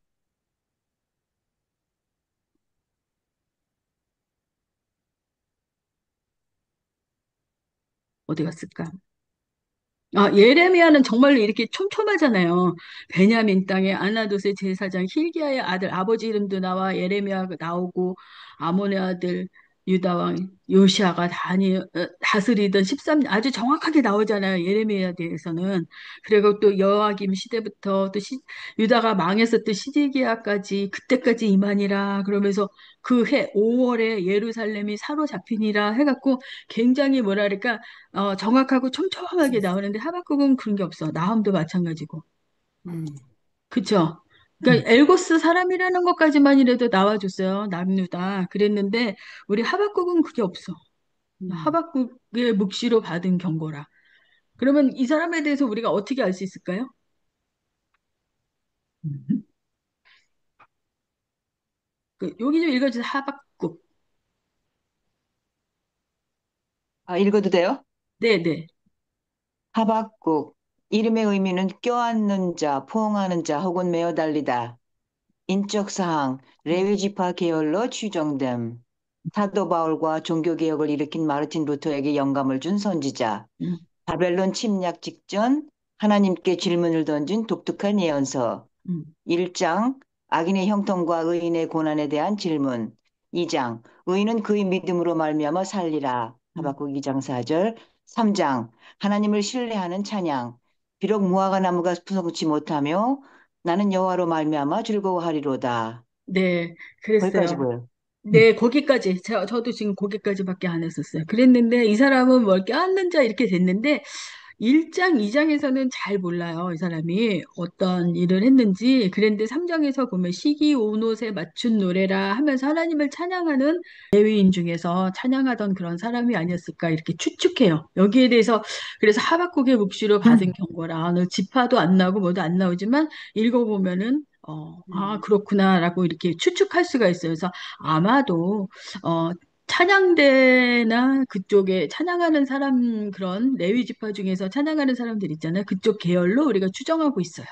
어디 갔을까? 예레미야는 정말로 이렇게 촘촘하잖아요. 베냐민 땅의 아나돗의 제사장 힐기야의 아들 아버지 이름도 나와 예레미야가 나오고 아몬의 아들 유다 왕 요시아가 다스리던 13년 아주 정확하게 나오잖아요. 예레미야에 대해서는. 그리고 또 여호와김 시대부터 또 유다가 망했었던 시디기야까지 그때까지 이만이라 그러면서 그 해 5월에 예루살렘이 사로잡히니라 해갖고 굉장히 뭐랄까 정확하고 촘촘하게 나오는데 하박국은 그런 게 없어. 나함도 마찬가지고. 음, 그쵸? 그러니까 엘고스 사람이라는 것까지만이라도 나와줬어요. 남유다. 그랬는데 우리 하박국은 그게 없어. 음, 하박국의 묵시로 받은 경고라. 그러면 이 사람에 대해서 우리가 어떻게 알 수 있을까요? 여기 좀 읽어주세요. 하박국. 읽어도 돼요? 네네. 하박국. 이름의 의미는 껴안는 자, 포옹하는 자 혹은 메어 달리다. 인적 사항, 레위 지파 계열로 추정됨. 사도 바울과 종교개혁을 일으킨 마르틴 루터에게 영감을 준 선지자. 음, 바벨론 침략 직전 하나님께 질문을 던진 독특한 예언서. 음. 1장 악인의 형통과 의인의 고난에 대한 질문. 2장 의인은 그의 믿음으로 말미암아 살리라. 하박국 2장 4절. 3장 하나님을 신뢰하는 찬양. 비록 무화과 나무가 부성치 못하며 나는 여호와로 말미암아 즐거워하리로다. 네, 거기까지 그랬어요. 보여요. 네, 거기까지. 저도 지금 거기까지밖에 안 했었어요. 그랬는데 이 사람은 뭘 껴안는 자 이렇게 됐는데 1장, 2장에서는 잘 몰라요. 이 사람이 어떤 일을 했는지. 그런데 3장에서 보면 시기 온 옷에 맞춘 노래라 하면서 하나님을 찬양하는 레위인 중에서 찬양하던 그런 사람이 아니었을까 이렇게 추측해요. 여기에 대해서 그래서 하박국의 묵시로 받은 경고라. 오늘 지파도 안 나오고 뭐도 안 나오지만 읽어보면은 그렇구나라고 이렇게 추측할 수가 있어요. 그래서 아마도 어, 찬양대나 그쪽에 찬양하는 사람 그런 레위 지파 중에서 찬양하는 사람들 있잖아요. 그쪽 계열로 우리가 추정하고 있어요.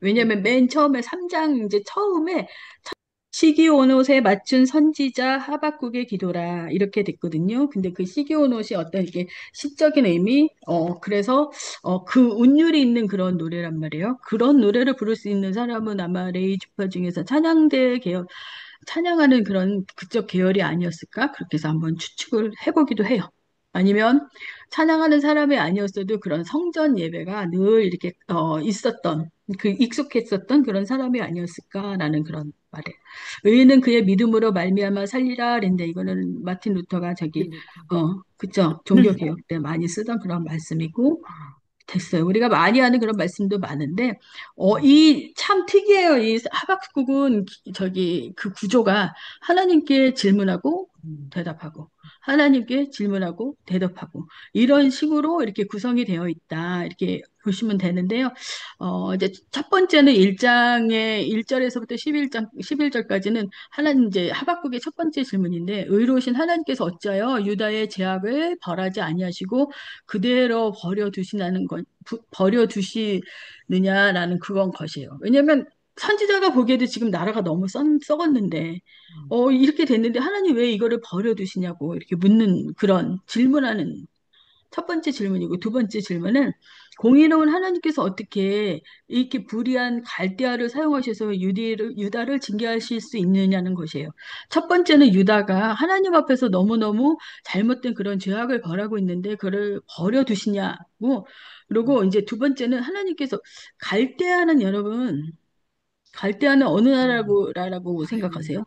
왜냐면 맨 처음에 3장 이제 처음에 시기온옷에 맞춘 선지자 하박국의 기도라 이렇게 됐거든요. 근데 그 시기온옷이 어떤 이렇게 시적인 의미, 그래서 그 운율이 있는 그런 노래란 말이에요. 그런 노래를 부를 수 있는 사람은 아마 레위 지파 중에서 찬양대 계열 찬양하는 그런 그쪽 계열이 아니었을까? 그렇게 해서 한번 추측을 해보기도 해요. 아니면 찬양하는 사람이 아니었어도 그런 성전 예배가 늘 이렇게 있었던 그 익숙했었던 그런 사람이 아니었을까라는 그런 말이에요. 의인은 그의 믿음으로 말미암아 살리라 그랬는데 이거는 마틴 루터가 그쵸 종교 개혁 때 많이 쓰던 그런 말씀이고 됐어요. 우리가 많이 하는 그런 말씀도 많은데, 이 참 특이해요. 이 하박국은 저기 그 구조가 하나님께 질문하고 대답하고, 하나님께 질문하고 대답하고, 이런 식으로 이렇게 구성이 되어 있다. 이렇게 보시면 되는데요. 이제 첫 번째는 1장의 1절에서부터 11절까지는 하나님 이제 하박국의 첫 번째 질문인데, 의로우신 하나님께서 어찌하여 유다의 죄악을 벌하지 아니하시고 그대로 버려두시느냐라는 그건 것이에요. 왜냐면 선지자가 보기에도 지금 나라가 너무 썩었는데, 이렇게 됐는데 하나님 왜 이거를 버려두시냐고 이렇게 묻는 그런 질문하는 첫 번째 질문이고 두 번째 질문은 공의로운 하나님께서 어떻게 이렇게 불의한 갈대아를 사용하셔서 유다를 징계하실 수 있느냐는 것이에요. 첫 번째는 유다가 하나님 앞에서 너무너무 잘못된 그런 죄악을 벌하고 있는데 그를 버려두시냐고. 그리고 이제 두 번째는 하나님께서 갈대아는 여러분 갈대아는 어느 나라라고 생각하세요?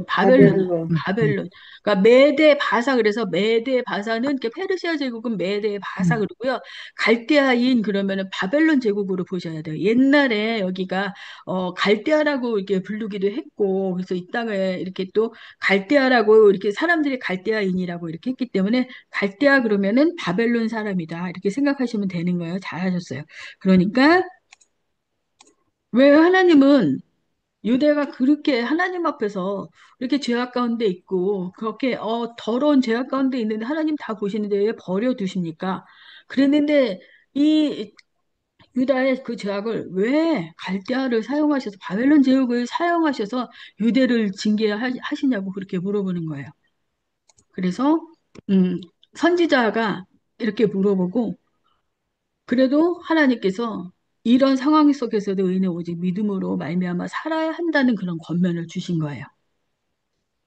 바벨론. 바벨론. 그러니까 메대 바사 그래서 메대 바사는 이렇게 페르시아 제국은 메대 바사 그러고요. 갈대아인 그러면은 바벨론 제국으로 보셔야 돼요. 옛날에 여기가 갈대아라고 이렇게 부르기도 했고 그래서 이 땅을 이렇게 또 갈대아라고 이렇게 사람들이 갈대아인이라고 이렇게 했기 때문에 갈대아 그러면은 바벨론 사람이다 이렇게 생각하시면 되는 거예요. 잘하셨어요. 그러니까 왜 하나님은 유대가 그렇게 하나님 앞에서 이렇게 죄악 가운데 있고 그렇게 더러운 죄악 가운데 있는데 하나님 다 보시는데 왜 버려두십니까? 그랬는데 이 유다의 그 죄악을 왜 갈대아를 사용하셔서 바벨론 제국을 사용하셔서 유대를 징계하시냐고 그렇게 물어보는 거예요. 그래서 선지자가 이렇게 물어보고 그래도 하나님께서 이런 상황 속에서도 의인은 오직 믿음으로 말미암아 살아야 한다는 그런 권면을 주신 거예요.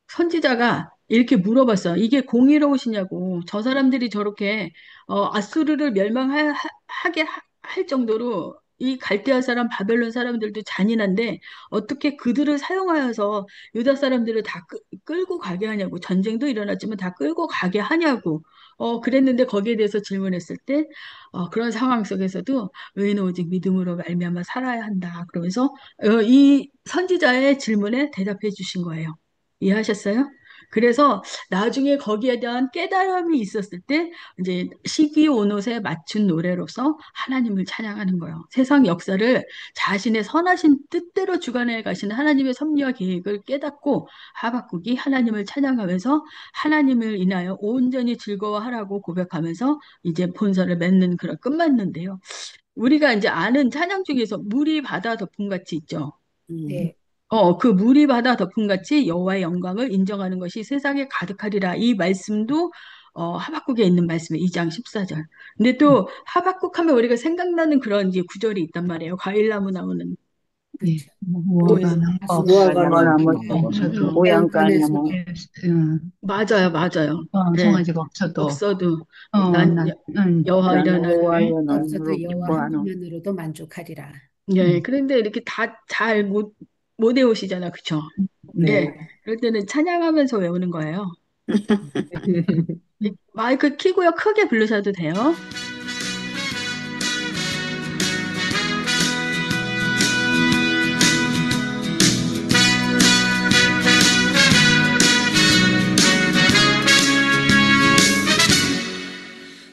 선지자가 이렇게 물어봤어요. 이게 공의로우시냐고. 저 사람들이 저렇게 아수르를 멸망하게 할 정도로 이 갈대아 사람, 바벨론 사람들도 잔인한데 어떻게 그들을 사용하여서 유다 사람들을 다 끌고 가게 하냐고. 전쟁도 일어났지만 다 끌고 가게 하냐고. 그랬는데 거기에 대해서 질문했을 때 그런 상황 속에서도 의인은 오직 믿음으로 말미암아 살아야 한다. 그러면서 이 선지자의 질문에 대답해 주신 거예요. 이해하셨어요? 그래서 나중에 거기에 대한 깨달음이 있었을 때 이제 시기 온옷에 맞춘 노래로서 하나님을 찬양하는 거예요. 세상 역사를 자신의 선하신 뜻대로 주관해 가시는 하나님의 섭리와 계획을 깨닫고 하박국이 하나님을 찬양하면서 하나님을 인하여 온전히 즐거워하라고 고백하면서 이제 본서를 맺는 그런 끝맺는데요. 우리가 이제 아는 찬양 중에서 물이 바다 덮음같이 있죠. 네. 그 물이 바다 덮음같이 여호와의 영광을 인정하는 것이 세상에 가득하리라. 이 말씀도 하박국에 있는 말씀이에요. 2장 14절. 근데 또 하박국 하면 우리가 생각나는 그런 이제 구절이 있단 말이에요. 과일나무 나오는. 네. 무화과 나무 무화과나무 없어도 모양가나무 맞아요, 맞아요. 네, 송아지가 없어도 없어도 난 여호와 나는 일어나니. 여호와여 없어도 너로 여호와 기뻐하노. 하나만으로도 만족하리라. 예, 그런데 이렇게 다 잘 못 외우시잖아, 그쵸? 네. 예, 그럴 때는 찬양하면서 외우는 거예요. 마이크 키고요, 크게 부르셔도 돼요.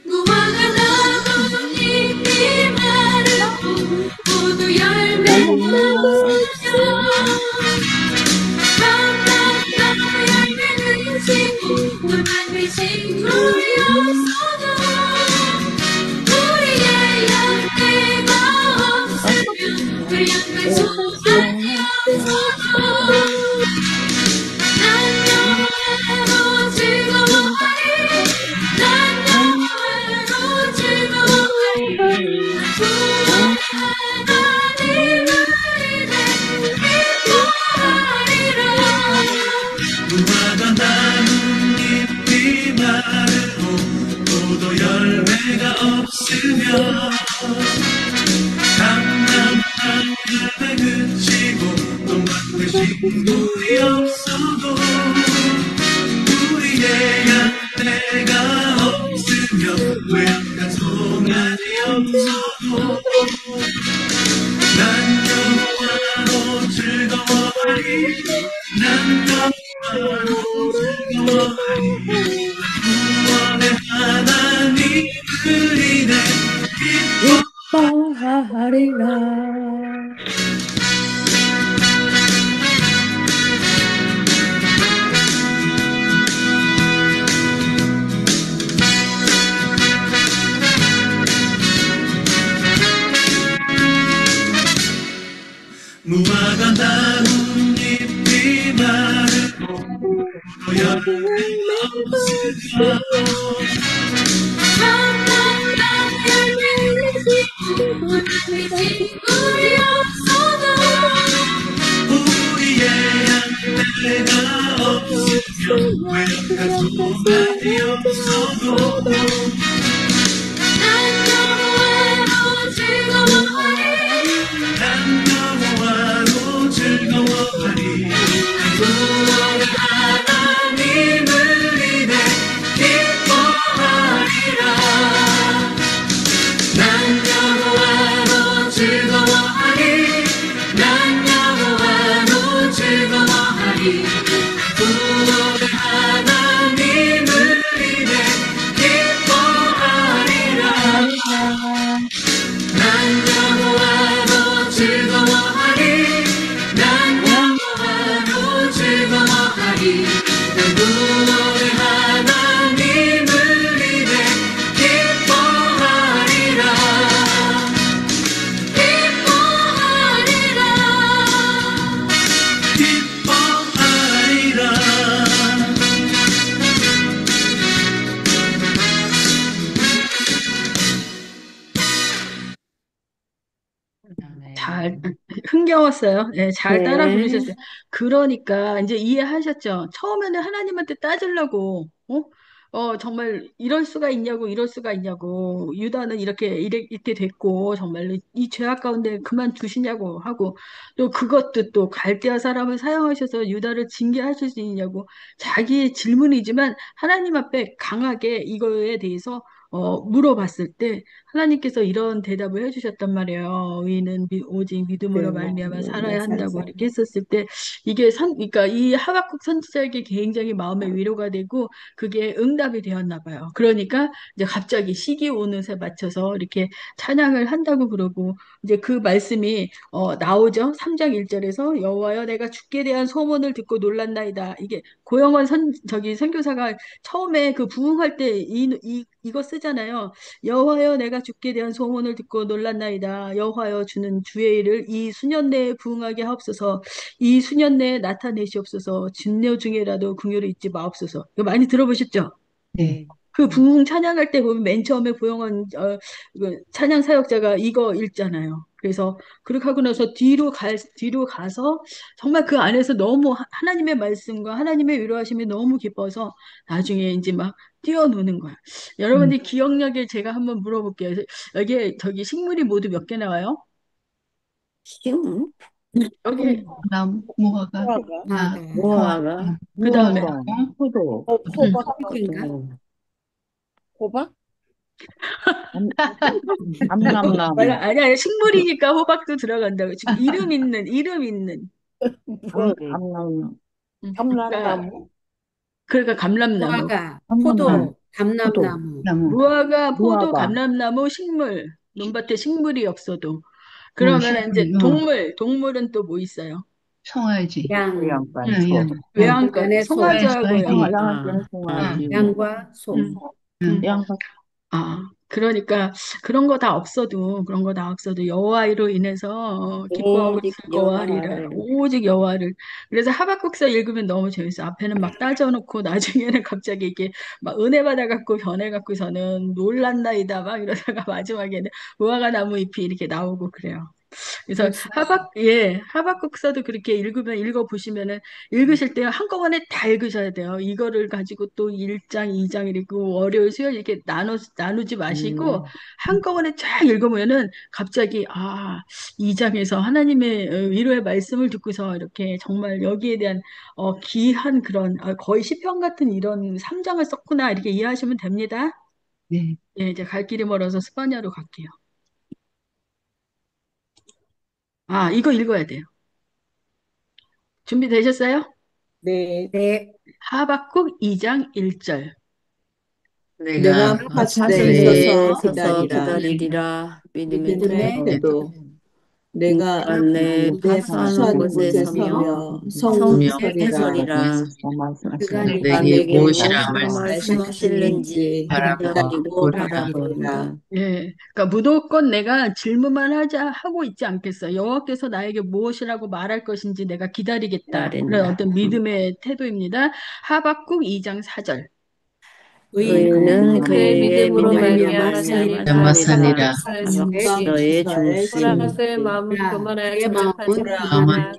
무화과 나뭇잎이 마르고 모두 열매가 없으며 밤낮 열매는 지고 물만 친구리 없어도 우리의 열매가 없으면 우리 양가 소망이 없어도 난 영원로 즐거워하리 난 영원로 즐거워하리 구원의 하나님을 인해 기뻐하리라. 무화과 나뭇잎이 마르고 포도 열매가 없으며 감나무 열매 그치고 똥밭에 식물이 없어도 우리의 양떼가 없으며 외양간 송아지 없어도 난 여호와로 즐거워하리 난 여호와로 즐거워하리 구원의 하나님을 인해 기뻐하리라. 무화과 나뭇잎이 마르고 포도 열매가 없으며 밤낮 열매는 지고 물만 친구리 없어도 우리의 양떼가 없으며 외양간 송아지 없어도 난 여호와로 즐거워하리 난 여호와로 즐거워하리 구원의 하나님을 인해 기뻐하리라. 난 여호와로 즐거워하리 난 여호와로 즐거워하리 구원의 하나님을 인해 기뻐하리라. 난 여호와로 즐거워하리 난 여호와로 즐거워하리 난 구원의 하나님을 인해 기뻐하리라. 기뻐하리라. 기뻐하리라. 잘 흥겨웠어요. 네, 잘 따라 네. 부르셨어요. 그러니까 이제 이해하셨죠? 처음에는 하나님한테 따지려고 정말 이럴 수가 있냐고 이럴 수가 있냐고 유다는 이렇게 됐고 정말 이 죄악 가운데 그만두시냐고 하고 또 그것도 또 갈대아 사람을 사용하셔서 유다를 징계하실 수 있냐고 자기의 질문이지만 하나님 앞에 강하게 이거에 대해서 물어봤을 때 하나님께서 이런 대답을 해주셨단 말이에요. 의인은 오직 믿음으로 말미암아 살아야 한다고 이렇게 했었을 때 이게 그러니까 이 하박국 선지자에게 굉장히 마음의 위로가 되고 그게 응답이 되었나 봐요. 그러니까 이제 갑자기 시기 오는 새 맞춰서 이렇게 찬양을 한다고 그러고 이제 그 말씀이 나오죠. 3장 1절에서 여호와여 내가 주께 대한 소문을 듣고 놀랐나이다. 이게 고영원 저기 선교사가 처음에 그 부흥할 때 이거 쓰잖아요. 여호와여 내가 주께 대한 소문을 듣고 놀랐나이다. 여호와여 주는 주의 일을 이 수년 내에 부흥하게 하옵소서. 이 수년 내에 나타내시옵소서. 진료 중에라도 긍휼을 잊지 마옵소서. 이거 많이 들어보셨죠? 네. 그 부흥 찬양할 때 보면 맨 처음에 고영원 그 찬양 사역자가 이거 읽잖아요. 그래서 그렇게 하고 나서 뒤로 가서 정말 그 안에서 너무 하나님의 말씀과 하나님의 위로하심이 너무 기뻐서 나중에 이제 막 뛰어노는 거야. 여러분들 기억력에 제가 한번 물어볼게요. 여기에 저기 식물이 모두 몇 개 나와요? 지금 여기 무화과, 나가 무화과, 그 다음에 무화과, 포도, 호박인가? 호박? 감람나무, 아니야 식물이니까 호박도 들어간다고 지금 이름 있는 감람나무, 그러니까 감람나무, 그러니까 감람나무. 무화과, 감람나무, 포도, 감람나무, 나무, 무화과, 포도, 무화과, 감람나무, 식물. 논밭에 식물이 없어도. 뭐, 그러면 이제 동물은 또 뭐 있어요? 송아지, 양, 양반, 응, 소, 양, 외양간, 양간의 소, 송아지하고요. 양을 때는 아, 송아지, 양과 소. 음, 음. 양반, 그러니까 그런 거 다 없어도 여호와로 인해서 기뻐하고 오직 즐거워하리라. 여호와를. 오직 여호와를. 그래서 하박국서 읽으면 너무 재밌어. 앞에는 막 따져놓고 나중에는 갑자기 이렇게 막 은혜 받아갖고 변해갖고서는 놀란나이다 막 이러다가 마지막에는 무화과 나무 잎이 이렇게 나오고 그래요. 그래서 하박국서도 그렇게 읽어보시면은 읽으실 때 한꺼번에 다 읽으셔야 돼요. 이거를 가지고 또 1장, 2장 이렇게 월요일, 수요일 이렇게 나누지 마시고 한꺼번에 쫙 읽으면은 갑자기 2장에서 하나님의 위로의 말씀을 듣고서 이렇게 정말 여기에 대한 귀한 그런 거의 시편 같은 이런 3장을 썼구나 이렇게 이해하시면 됩니다. 네. 예, 이제 갈 길이 멀어서 스파냐로 갈게요. 이거 읽어야 돼요. 준비되셨어요? 네. 네, 하박국 2장 1절. 내가 내가 파수대에 사슬에 서서 서서 기다리라. 기다리리라. 믿음의 믿음의 믿음의 태도. 태도. 내가 내 내 파수하는 파수하는 곳에 곳에 서며 서며 성에 성에 성서리라. 서리라. 그가 내가 내게 내게 무엇이라 무엇이라 말씀하실는지 기다리고 바라보리라. 예. 그러니까 무조건 내가 질문만 하고 있지 않겠어. 여호와께서 나에게 무엇이라고 말할 것인지 내가 기다리겠다. 그런 기다린다. 어떤 믿음의 태도입니다. 하박국 2장 4절. 의인은 그의 그의 믿음으로 믿음으로 말미암아 말미암아 살리라. 살리라. 네, 너의 나의 중심. 중심. 그의 마음은 마음은 그만하여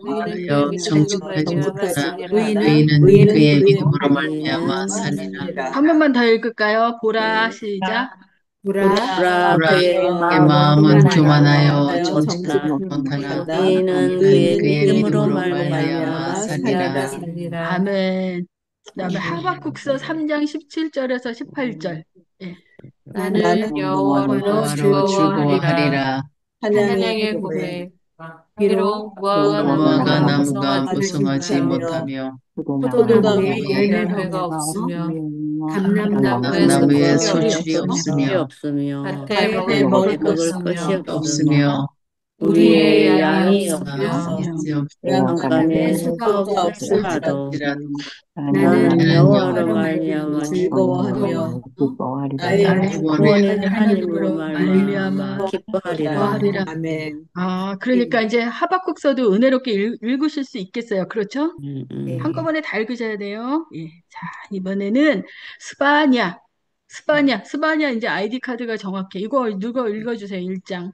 하여 정직하지 정직하지 못하다. 못하다. 의인은 의인은 그의 그의 믿음으로 믿음으로 말미암아 의인은 살리라. 한 번만 더 읽을까요? 보라, 시작. 보라 보라 보라, 그의 그의 마음은 마음은 교만하여 교만하여 정직 정직하지 못하다. 못하다. 의인은 의인은 그의 그의 믿음으로 믿음으로 말미암아 말미암아 살리라. 살리라. 아멘. 그다음에 하박국서 3장 17절에서 18절. 예. 나는 나는 여호와로 여호와로 즐거워하리라. 즐거워하리라. 찬양의 고백. 비록 무화과 나무가 나무가 무성하지 못하며 못하며 포도나무에 포도나무에 열매가 없으며 감람나무에 감람나무에 소출이 소출이 없으며 이 없으며 없으며 밭에 먹을 먹을 것이 것이 것이 없으며 없으며 없으며 우리의 우리의 양이 양이 없으며 없으며 양간에 양간에 소가 수가 수가 없을지라도 없을지라도 없을지라도 나는 나는 나는 여호와로 여호와로 말미암아 말미암아 즐거워하며 나의 나의 나의 구원의 구원의 구원의 하나님으로 하나님으로 말미암아 말미암아 기뻐하리라. 기뻐하리라. 아멘. 그러니까 이제 하박국서도 은혜롭게 읽으실 수 있겠어요. 그렇죠? 네. 한꺼번에 다 읽으셔야 돼요. 예. 자, 이번에는 스바냐. 스바냐 이제 아이디 카드가 정확해. 이거 누가 읽어주세요. 1장.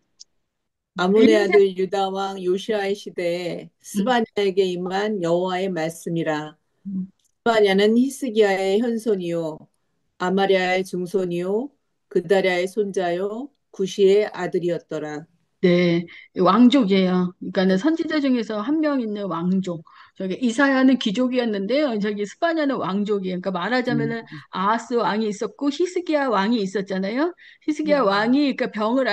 아몬의 아들 유다 왕 요시아의 시대에 음, 스바냐에게 임한 여호와의 말씀이라. 음. 스바냐는 히스기야의 현손이요 아마랴의 증손이요 그다랴의 손자요 구시의 아들이었더라. 네, 왕족이에요. 그러니까는 선지자 중에서 한 명 있는 왕족. 저기 이사야는 귀족이었는데요. 저기 스파냐는 왕족이에요. 그러니까 음, 말하자면은 아하스 왕이 있었고 히스기야 왕이 있었잖아요. 히스기야 네. 왕이 그러니까 병을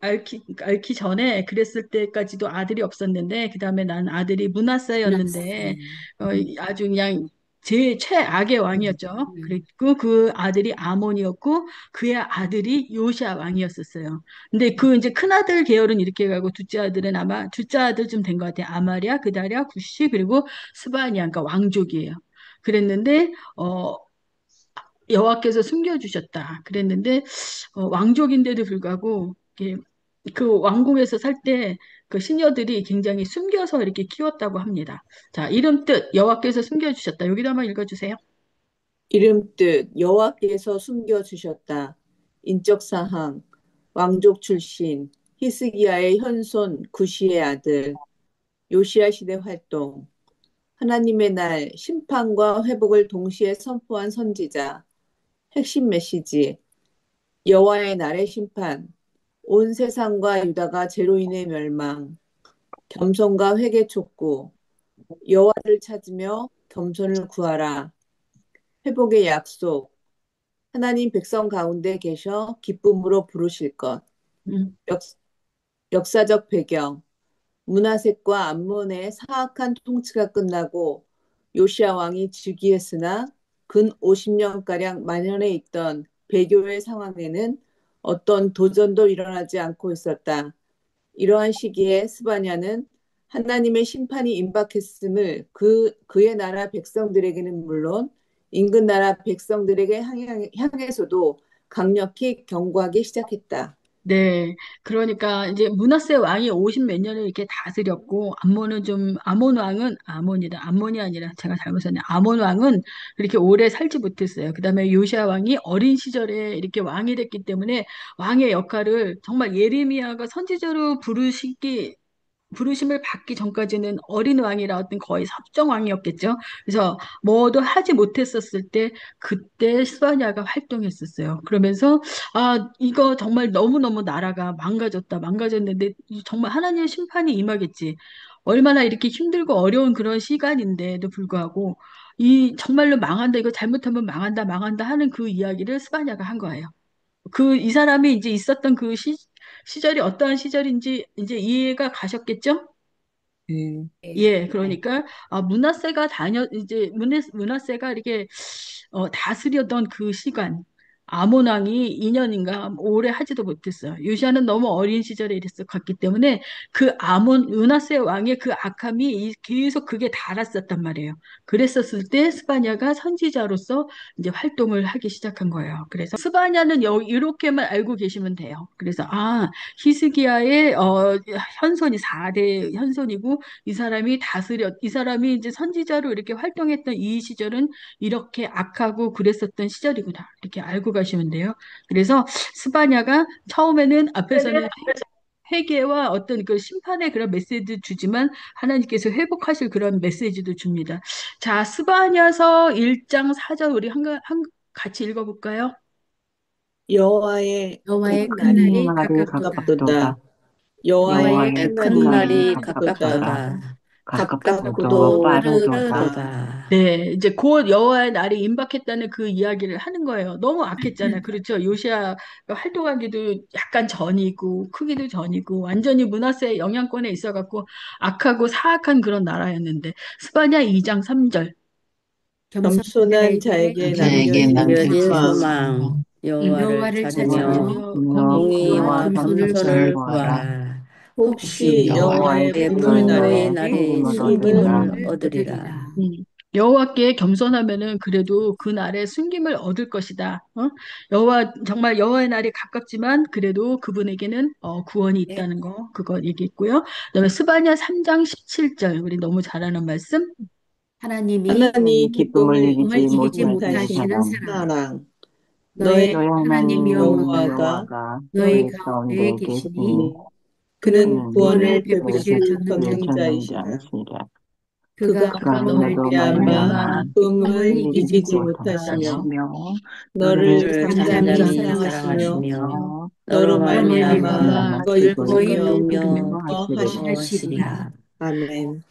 앓기 전에 그랬을 때까지도 아들이 없었는데 그다음에 난 아들이 므낫세였는데 문하세. 아주 그냥 제 최악의 왕이었죠. 네. 그리고 그 아들이 아몬이었고 그의 아들이 요시아 왕이었었어요. 근데 그 이제 큰아들 계열은 이렇게 가고 둘째 아들은 아마 둘째 아들쯤 된 것 같아요. 아마리아, 그다랴, 구시 그리고 스바니아 그러니까 왕족이에요. 그랬는데 여호와께서 숨겨주셨다. 그랬는데 왕족인데도 불구하고 이렇게 그 왕궁에서 살 때 그 시녀들이 굉장히 숨겨서 이렇게 키웠다고 합니다. 자, 이름 뜻 여호와께서 숨겨주셨다. 여기도 한번 읽어주세요. 이름 뜻 여호와께서 숨겨 주셨다. 인적 사항 왕족 출신 히스기야의 현손 구시의 아들 요시야 시대 활동 하나님의 날 심판과 회복을 동시에 선포한 선지자 핵심 메시지 여호와의 날의 심판 온 세상과 유다가 죄로 인해 멸망 겸손과 회개 촉구 여호와를 찾으며 겸손을 구하라 회복의 약속 하나님 백성 가운데 계셔 기쁨으로 부르실 것 음, 역, 역사적 배경 문하셋과 암몬의 사악한 통치가 끝나고 요시야 왕이 즉위했으나 근 50년가량 만연해 있던 배교의 상황에는 어떤 도전도 일어나지 않고 있었다. 이러한 시기에 스바냐는 하나님의 심판이 임박했음을 그의 나라 백성들에게는 물론 인근 나라 백성들에게 향해서도 강력히 경고하기 시작했다. 네. 그러니까 이제 므낫세 왕이 50 몇 년을 이렇게 다스렸고 아몬 왕은 아몬이다. 아몬이 아니라 제가 잘못했네. 아몬 왕은 그렇게 오래 살지 못했어요. 그다음에 요시아 왕이 어린 시절에 이렇게 왕이 됐기 때문에 왕의 역할을 정말 예레미야가 선지자로 부르심을 받기 전까지는 어린 왕이라 어떤 거의 섭정왕이었겠죠. 그래서 뭐도 하지 못했었을 때 그때 스바냐가 활동했었어요. 그러면서 이거 정말 너무너무 나라가 망가졌는데 정말 하나님의 심판이 임하겠지. 얼마나 이렇게 힘들고 어려운 그런 시간인데도 불구하고 이 정말로 망한다, 이거 잘못하면 망한다 하는 그 이야기를 스바냐가 한 거예요. 이 사람이 이제 있었던 시절이 어떠한 시절인지 이제 이해가 가셨겠죠? 네. 예, 그러니까 문하세가 문하세가 이렇게 다스렸던 그 시간 아몬 왕이 2년인가 오래 하지도 못했어요. 요시아는 너무 어린 시절에 갔기 때문에 그 문하세 왕의 그 악함이 계속 그게 달았었단 말이에요. 그랬었을 때 스바냐가 선지자로서 이제 활동을 하기 시작한 거예요. 그래서 스바냐는 이렇게만 알고 계시면 돼요. 그래서 히스기야의 현손이 4대 현손이고 이 사람이 이제 선지자로 이렇게 활동했던 이 시절은 이렇게 악하고 그랬었던 시절이구나. 이렇게 알고 가시면 돼요. 그래서 스바냐가 처음에는 앞에서는 회개와 어떤 그 심판의 그런 메시지 주지만 하나님께서 회복하실 그런 메시지도 줍니다. 자, 스바냐서 1장 4절 우리 같이 읽어볼까요? 여호와의 여호와의 큰 큰 날이 날이 가깝도다. 가깝도다. 여호와의 여호와의 여호와의 큰 큰 큰 날이 날이 날이 가깝도다. 가깝도다. 가깝도다. 가깝고도 가깝고도 빠르도다. 빠르도다. 네, 이제 곧 여호와의 날이 임박했다는 그 이야기를 하는 거예요. 너무 악했잖아요. 그렇죠? 요시아가 활동하기도 약간 전이고 크기도 전이고 완전히 므낫세의 영향권에 있어갖고 악하고 사악한 그런 나라였는데 스바냐 2장 3절. 겸손한 겸손한 자에게 자에게 자에게 남겨진 남겨진 남겨진 소망. 소망 소망, 여호와를 여호와를 찾으며 찾으며 찾으며 공의와 공의와 공의와 겸손을 겸손을 겸손을 구하라. 구하라. 구하라. 혹시 혹시 여호와의 여호와의 여호와의 여호와의 분노의 분노의 분노의 날에 날에 날에 품을 숨김을 얻으리라. 숨김을 숨김을 얻으리라. 얻으리라. 여호와께 겸손하면은 그래도 그 날에 숨김을 얻을 것이다. 정말 여호와의 날이 가깝지만 그래도 그분에게는 구원이 있다는 거 그거 얘기했고요. 그다음에 스바냐 3장 17절 우리 너무 잘하는 말씀. 하나님이 하나님 기쁨을 기쁨을 기쁨을 이기지 이기지 이기지 못하시는 못하시는 못하시는 사람. 사람. 사랑 너의 너의 너희 하나님 하나님 여호와가 여호와가 너희 너희 가운데에 가운데 계시니 계시니 니 그는 그는 그는 구원을 구원을 구원을 베푸실 베푸실 전능자시다. 베푸실 전능자이시라. 전능자이시라. 그가 그가 너로 너로 말미암아 말미암아 꿈을 이기지 이기지 못하시며 못하시며 너를 너를 잠잠히 잠잠히 사랑하시며 사랑하시며 너로 너로 말미암아 말미암아 너희 너희 거의 부르며 부르며 기뻐하시리라. 하시리라. 아멘.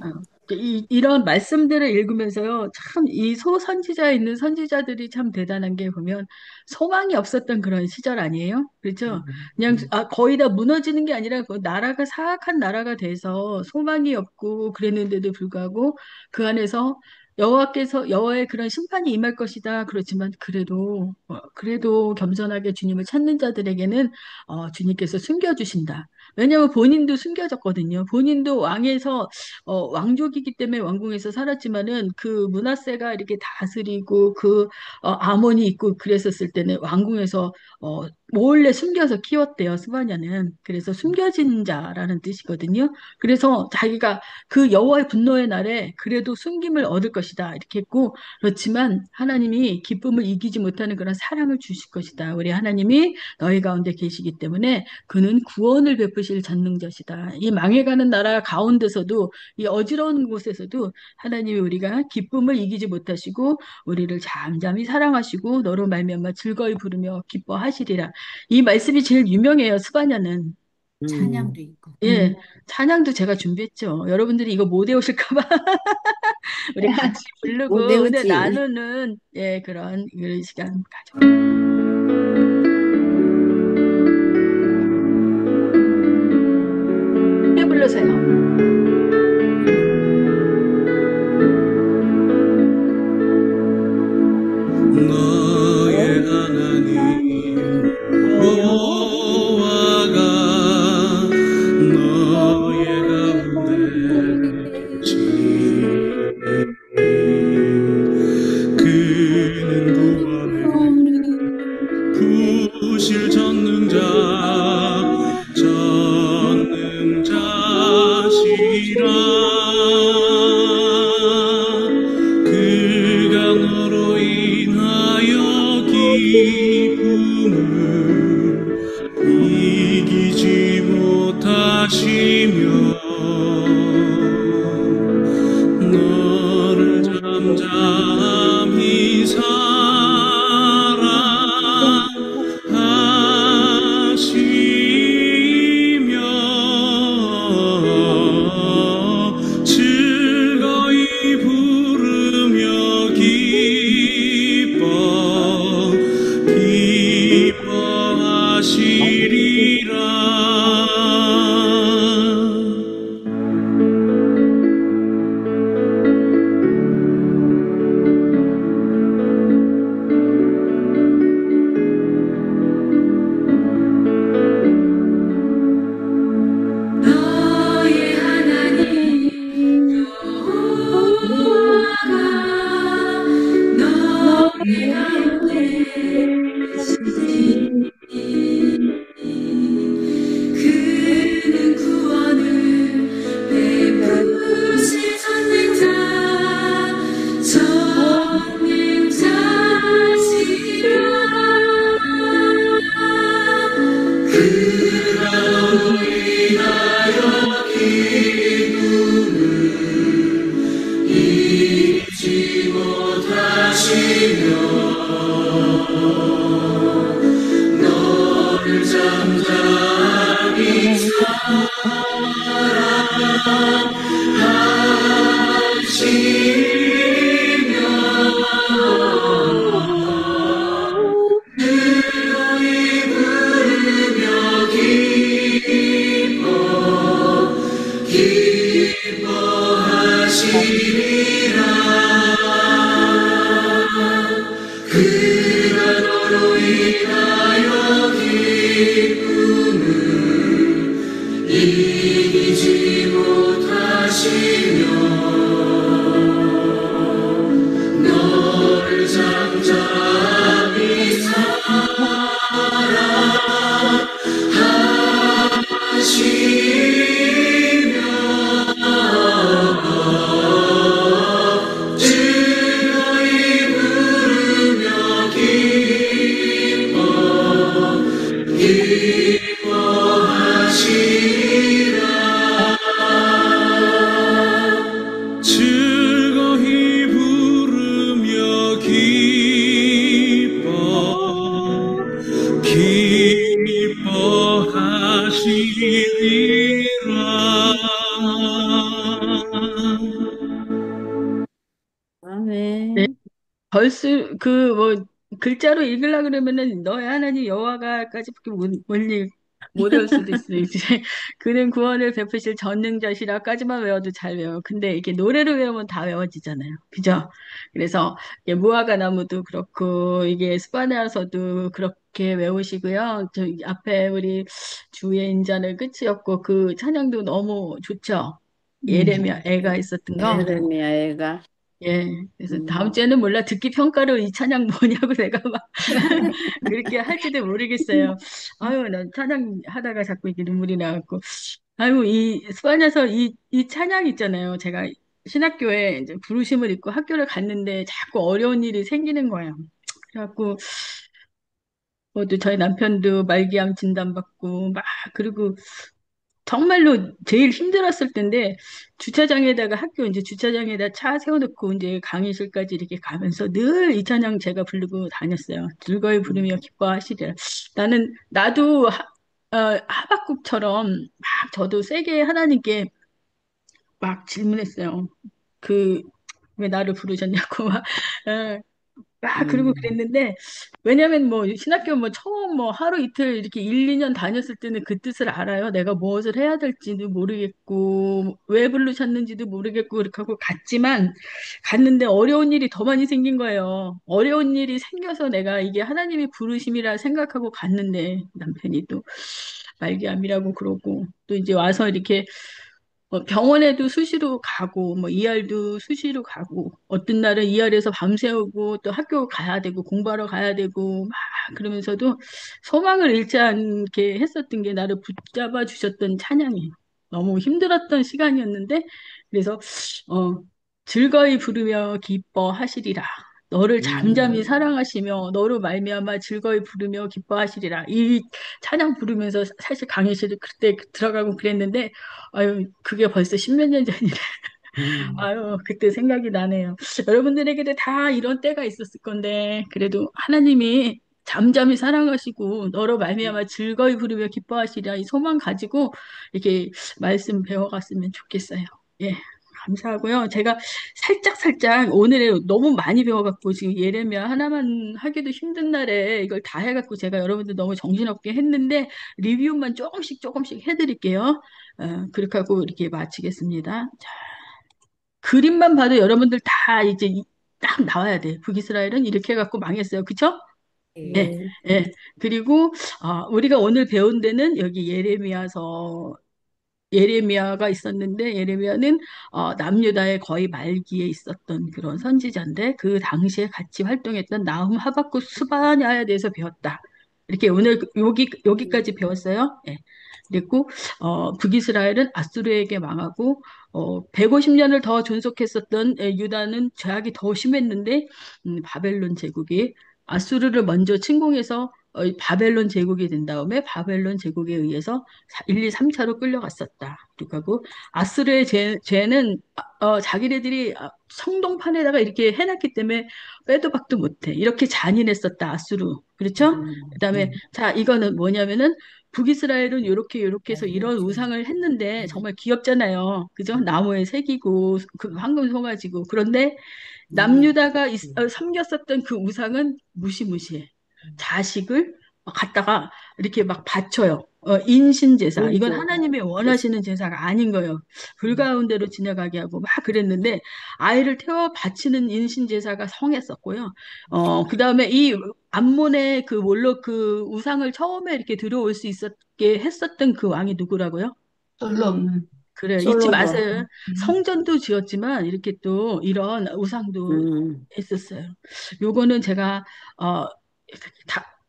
이런 말씀들을 읽으면서요, 참 이 소선지자에 있는 선지자들이 참 대단한 게 보면 소망이 없었던 그런 시절 아니에요? 그렇죠? 그냥 거의 다 무너지는 게 아니라 그 나라가 사악한 나라가 돼서 소망이 없고 그랬는데도 불구하고 그 안에서 여호와의 그런 심판이 임할 것이다. 그렇지만 그래도 겸손하게 주님을 찾는 자들에게는 주님께서 숨겨주신다. 왜냐하면 본인도 숨겨졌거든요. 본인도 왕족이기 때문에 왕궁에서 살았지만은 그 므낫세가 이렇게 다스리고 아몬이 있고 그랬었을 때는 왕궁에서 몰래 숨겨서 키웠대요, 스바냐는. 그래서 숨겨진 자라는 뜻이거든요. 그래서 자기가 그 여호와의 분노의 날에 그래도 숨김을 얻을 것이다 이렇게 했고, 그렇지만 하나님이 기쁨을 이기지 못하는 그런 사랑을 주실 것이다. 우리 하나님이 너희 가운데 계시기 때문에 그는 구원을 베푸실 전능자시다. 이 망해가는 나라 가운데서도 이 어지러운 곳에서도 하나님이 우리가 기쁨을 이기지 못하시고 우리를 잠잠히 사랑하시고 너로 말미암아 즐거이 부르며 기뻐하시리라. 이 말씀이 제일 유명해요. 스바냐는. 찬양도 있고. 예, 찬양도 제가 준비했죠. 여러분들이 이거 못 외우실까 봐 우리 같이 못 부르고 은혜 외우지. 나누는 그런 시간 가져. 불러서요. 너의 하나님 여호와가 너의 가운데 계시니 그는 구원을 부실 전능자시라. 그가 너로 인하여 기쁨을 이기지 못하시며 너를 잠잠히 사랑하시며 즐거이 부르며 기뻐하시리라. 너의 하나님 여호와가 너의 가운데 계시니 그는 구원을 베푸실 전능자시라. 그가 너로 인하여 기쁨을 잊지 못하시며 너를 잠잠히 사랑하시며 즐거이 부르며 기뻐하시리라. 그가 너로 인하여 기쁨을 이기지 못하시며 너를 잠잠히 사랑하시며 즐거이 부르며 기뻐하시리라. 네, 아멘. 벌써 뭐 글자로 읽으려 그러면은 너의 하나님 여호와가까지밖에 못 외울 수도 있어요. 이제 그는 구원을 베푸실 전능자시라까지만 외워도 잘 외워. 근데 이게 노래를 외우면 다 외워지잖아요. 그죠? 그래서 이게 무화과 나무도 그렇고 이게 스바냐서도 그렇게 외우시고요. 저 앞에 우리 주의 인자는 끝이었고 그 찬양도 너무 좋죠. 예레미야 애가 있었던 거. 예레미야가 예, 그래서 다음 주에는 몰라 듣기 평가로 이 찬양 뭐냐고 내가 막 그렇게 할지도 모르겠어요. 아유, 난 찬양 하다가 자꾸 이게 눈물이 나갖고. 아유, 이 스바냐서 이 찬양 있잖아요. 제가 신학교에 이제 부르심을 입고 학교를 갔는데 자꾸 어려운 일이 생기는 거예요. 그래갖고, 또 저희 남편도 말기암 진단받고, 막, 그리고 정말로 제일 힘들었을 때인데 주차장에다가 학교 이제 주차장에다 차 세워놓고 이제 강의실까지 이렇게 가면서 늘 이 찬양 제가 부르고 다녔어요. 즐거이 부르며 기뻐하시리라. 나도 하박국처럼 막 저도 세게 하나님께 막 질문했어요. 그 왜 나를 부르셨냐고 막 어, 그러고 그랬는데, 왜냐면 뭐, 신학교 뭐, 처음 뭐, 하루 이틀 이렇게 1, 2년 다녔을 때는 그 뜻을 알아요. 내가 무엇을 해야 될지도 모르겠고, 왜 부르셨는지도 모르겠고, 그렇게 하고 갔는데 어려운 일이 더 많이 생긴 거예요. 어려운 일이 생겨서 내가 이게 하나님이 부르심이라 생각하고 갔는데, 남편이 또 말기암이라고 그러고, 또 이제 와서 이렇게 병원에도 수시로 가고, 뭐, ER도 수시로 가고, 어떤 날은 ER에서 밤새우고, 또 학교 가야 되고, 공부하러 가야 되고, 막, 그러면서도 소망을 잃지 않게 했었던 게 나를 붙잡아 주셨던 찬양이에요. 너무 힘들었던 시간이었는데, 그래서, 어, 즐거이 부르며 기뻐하시리라. 너를 잠잠히 사랑하시며, 너로 말미암아 즐거이 부르며 기뻐하시리라. 이 찬양 부르면서 사실 강의실에 그때 들어가고 그랬는데, 아유, 그게 벌써 십몇 년 전이래. 아유, 그때 생각이 나네요. 여러분들에게도 다 이런 때가 있었을 건데, 그래도 하나님이 잠잠히 사랑하시고, 너로 말미암아 즐거이 부르며 기뻐하시리라 이 소망 가지고 이렇게 말씀 배워갔으면 좋겠어요. 예. 감사하고요. 제가 살짝 오늘에 너무 많이 배워갖고 지금 예레미야 하나만 하기도 힘든 날에 이걸 다 해갖고 제가 여러분들 너무 정신없게 했는데 리뷰만 조금씩 해드릴게요. 그렇게 하고 이렇게 마치겠습니다. 자, 그림만 봐도 여러분들 다 이제 딱 나와야 돼. 북이스라엘은 이렇게 해갖고 망했어요. 그쵸? 예, 네. 예. 그리고, 우리가 오늘 배운 데는 여기 예레미야가 있었는데, 예레미야는, 남유다의 거의 말기에 있었던 그런 선지자인데, 그 당시에 같이 활동했던 나훔, 하박국, 스바냐에 대해서 배웠다. 이렇게 오늘 여기까지 배웠어요. 예. 그리고 북이스라엘은 아수르에게 망하고 150년을 더 존속했었던 유다는 죄악이 더 심했는데 바벨론 제국이 아수르를 먼저 침공해서 바벨론 제국이 된 다음에 바벨론 제국에 의해서 1, 2, 3차로 끌려갔었다. 그리고 아수르의 죄는 자기네들이 성동판에다가 이렇게 해놨기 때문에 빼도 박도 못해. 이렇게 잔인했었다. 아수르. 그렇죠? 그다음에 자 이거는 뭐냐면은 북이스라엘은 요렇게 해서 이런 우상을 했는데 정말 귀엽잖아요. 그죠? 나무에 새기고 그 황금 송아지고 그런데 남유다가 섬겼었던 그 우상은 무시무시해. 자식을 갖다가 이렇게 막 바쳐요. 인신제사. 이건 하나님의 원하시는 제사가 아닌 거예요. 불가운데로 지나가게 하고 막 그랬는데 아이를 태워 바치는 인신제사가 성했었고요. 그 다음에 이 암몬의 그 몰록 그 우상을 처음에 이렇게 들어올 수 있었게 했었던 그 왕이 누구라고요? 그래요. 잊지 솔로몬. 마세요. 성전도 지었지만 이렇게 또 이런 우상도 했었어요. 요거는 제가 어,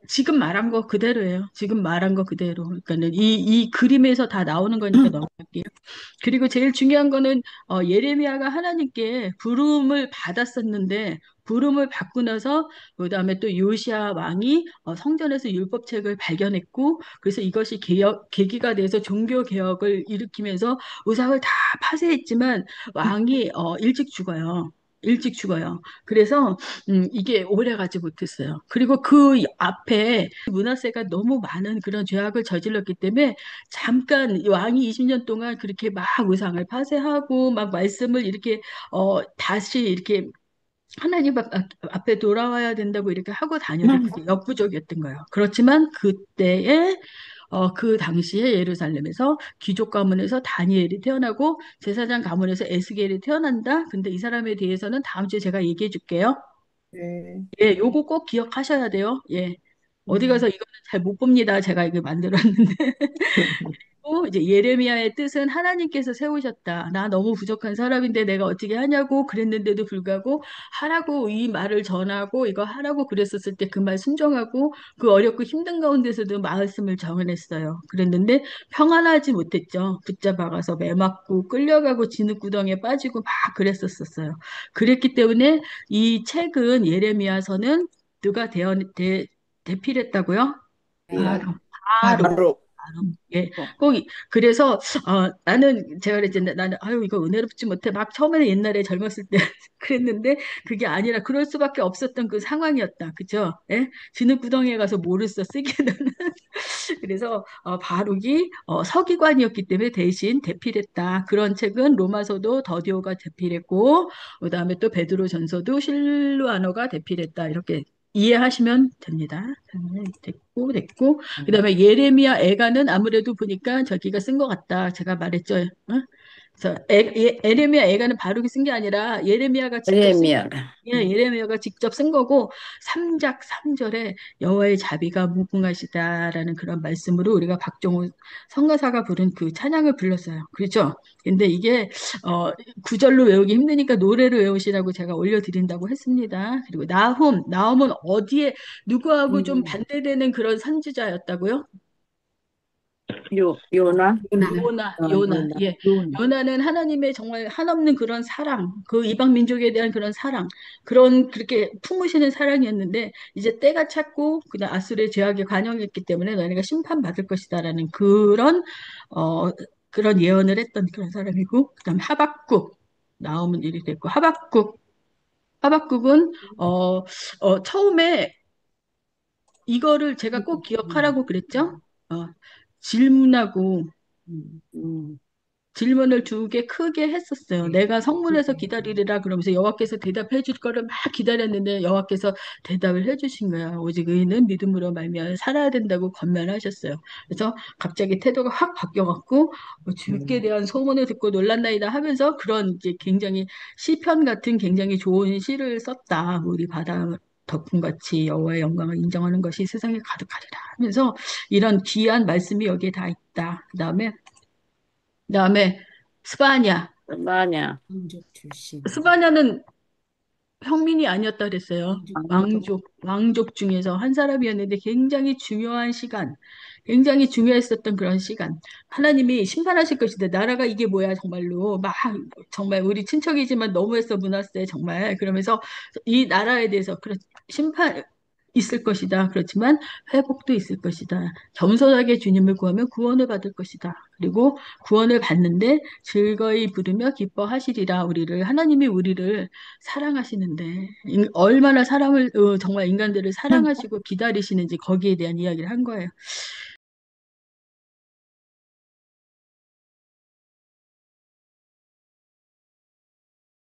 지금 말한 거 그대로예요. 지금 말한 거 그대로. 그러니까는 이 그림에서 다 나오는 거니까 넘어갈게요. 그리고 제일 중요한 거는 예레미야가 하나님께 부름을 받았었는데 부름을 받고 나서 그다음에 또 요시야 왕이 성전에서 율법책을 발견했고 그래서 이것이 계기가 돼서 종교 개혁을 일으키면서 우상을 다 파쇄했지만 왕이 일찍 죽어요. 일찍 죽어요. 그래서 이게 오래 가지 못했어요. 그리고 그 앞에 문하세가 너무 많은 그런 죄악을 저질렀기 때문에 잠깐 왕이 20년 동안 그렇게 막 우상을 파쇄하고 막 말씀을 이렇게 다시 이렇게 하나님 앞에 돌아와야 된다고 이렇게 하고 다녀도 그게 역부족이었던 거예요. 그렇지만 그때에 그 당시에 예루살렘에서 귀족 가문에서 다니엘이 태어나고 제사장 가문에서 에스겔이 태어난다. 근데 이 사람에 대해서는 다음 주에 제가 얘기해 줄게요. 네. 예, 요거 꼭 기억하셔야 돼요. 예. 어디 가서 음. 이거는 잘 못 봅니다. 제가 이거 만들었는데. 또 이제 예레미야의 뜻은 하나님께서 세우셨다. 나 너무 부족한 사람인데 내가 어떻게 하냐고 그랬는데도 불구하고 하라고 이 말을 전하고 이거 하라고 그랬었을 때 그 말 순종하고 그 어렵고 힘든 가운데서도 말씀을 정언했어요. 그랬는데 평안하지 못했죠. 붙잡아가서 매맞고 끌려가고 진흙구덩이에 빠지고 막 그랬었어요. 그랬기 때문에 이 책은 예레미야서는 누가 대필했다고요? 예. 바로. 바로. 예, 꼭 그래서 나는 제가 그랬잖아요. 나는 아유 이거 은혜롭지 못해. 막 처음에는 옛날에 젊었을 때 그랬는데 그게 아니라 그럴 수밖에 없었던 그 상황이었다. 그죠? 예? 진흙구덩이에 가서 뭐를 써 쓰기는 그래서 바룩이 서기관이었기 때문에 대신 대필했다. 그런 책은 로마서도 더디오가 대필했고 그다음에 또 베드로전서도 실루아노가 대필했다. 이렇게 이해하시면 됩니다. 됐고. 그다음에 예레미야 애가는 아무래도 보니까 저기가 쓴 것 같다. 제가 말했죠. 어? 그래서 예레미야 애가는 바룩이 쓴 게 아니라 예레미야가 직접 쓴 예레미야가. 예, 예레미야가 직접 쓴 거고 3장 3절에 여호와의 자비가 무궁하시다라는 그런 말씀으로 우리가 박종호 선가사가 부른 그 찬양을 불렀어요. 그렇죠? 근데 이게 9절로 외우기 힘드니까 노래로 외우시라고 제가 올려드린다고 했습니다. 그리고 나훔은 어디에 누구하고 좀 반대되는 그런 선지자였다고요? 요나. 요나. 예. 요나는 하나님의 정말 한없는 그런 사랑, 그 이방 민족에 대한 그런 사랑, 그렇게 품으시는 사랑이었는데, 이제 때가 찼고, 그냥 아수르의 죄악에 관영했기 때문에 너네가 심판받을 것이다라는 그런 예언을 했던 그런 사람이고, 그 다음 하박국, 나오면 일이 됐고, 하박국은, 처음에 이거를 제가 꼭 기억하라고 그랬죠? 질문하고, 질문을 두 개 크게 했었어요. 내가 성문에서 기다리리라 그러면서 여호와께서 대답해 줄 거를 막 기다렸는데 여호와께서 대답을 해 주신 거야. 오직 의인은 믿음으로 말미암아 살아야 된다고 권면하셨어요. 그래서 갑자기 태도가 확 바뀌어갖고 주께 대한 소문을 듣고 놀랐나이다 하면서 그런 이제 굉장히 시편 같은 굉장히 좋은 시를 썼다. 우리 바다 덕분같이 여호와의 영광을 인정하는 것이 세상에 가득하리라 하면서 이런 귀한 말씀이 여기에 다 있다. 그다음에 스바냐. 스바냐. 스바냐는 평민이 아니었다 그랬어요. 왕족 중에서 한 사람이었는데 굉장히 중요한 시간, 굉장히 중요했었던 그런 시간. 하나님이 심판하실 것이다. 나라가 이게 뭐야, 정말로. 정말 우리 친척이지만 너무했어, 문하세, 정말. 그러면서 이 나라에 대해서, 심판, 있을 것이다. 그렇지만 회복도 있을 것이다. 겸손하게 주님을 구하면 구원을 받을 것이다. 그리고 구원을 받는데 즐거이 부르며 기뻐하시리라. 하나님이 우리를 사랑하시는데 얼마나 정말 인간들을 사랑하시고 기다리시는지 거기에 대한 이야기를 한 거예요.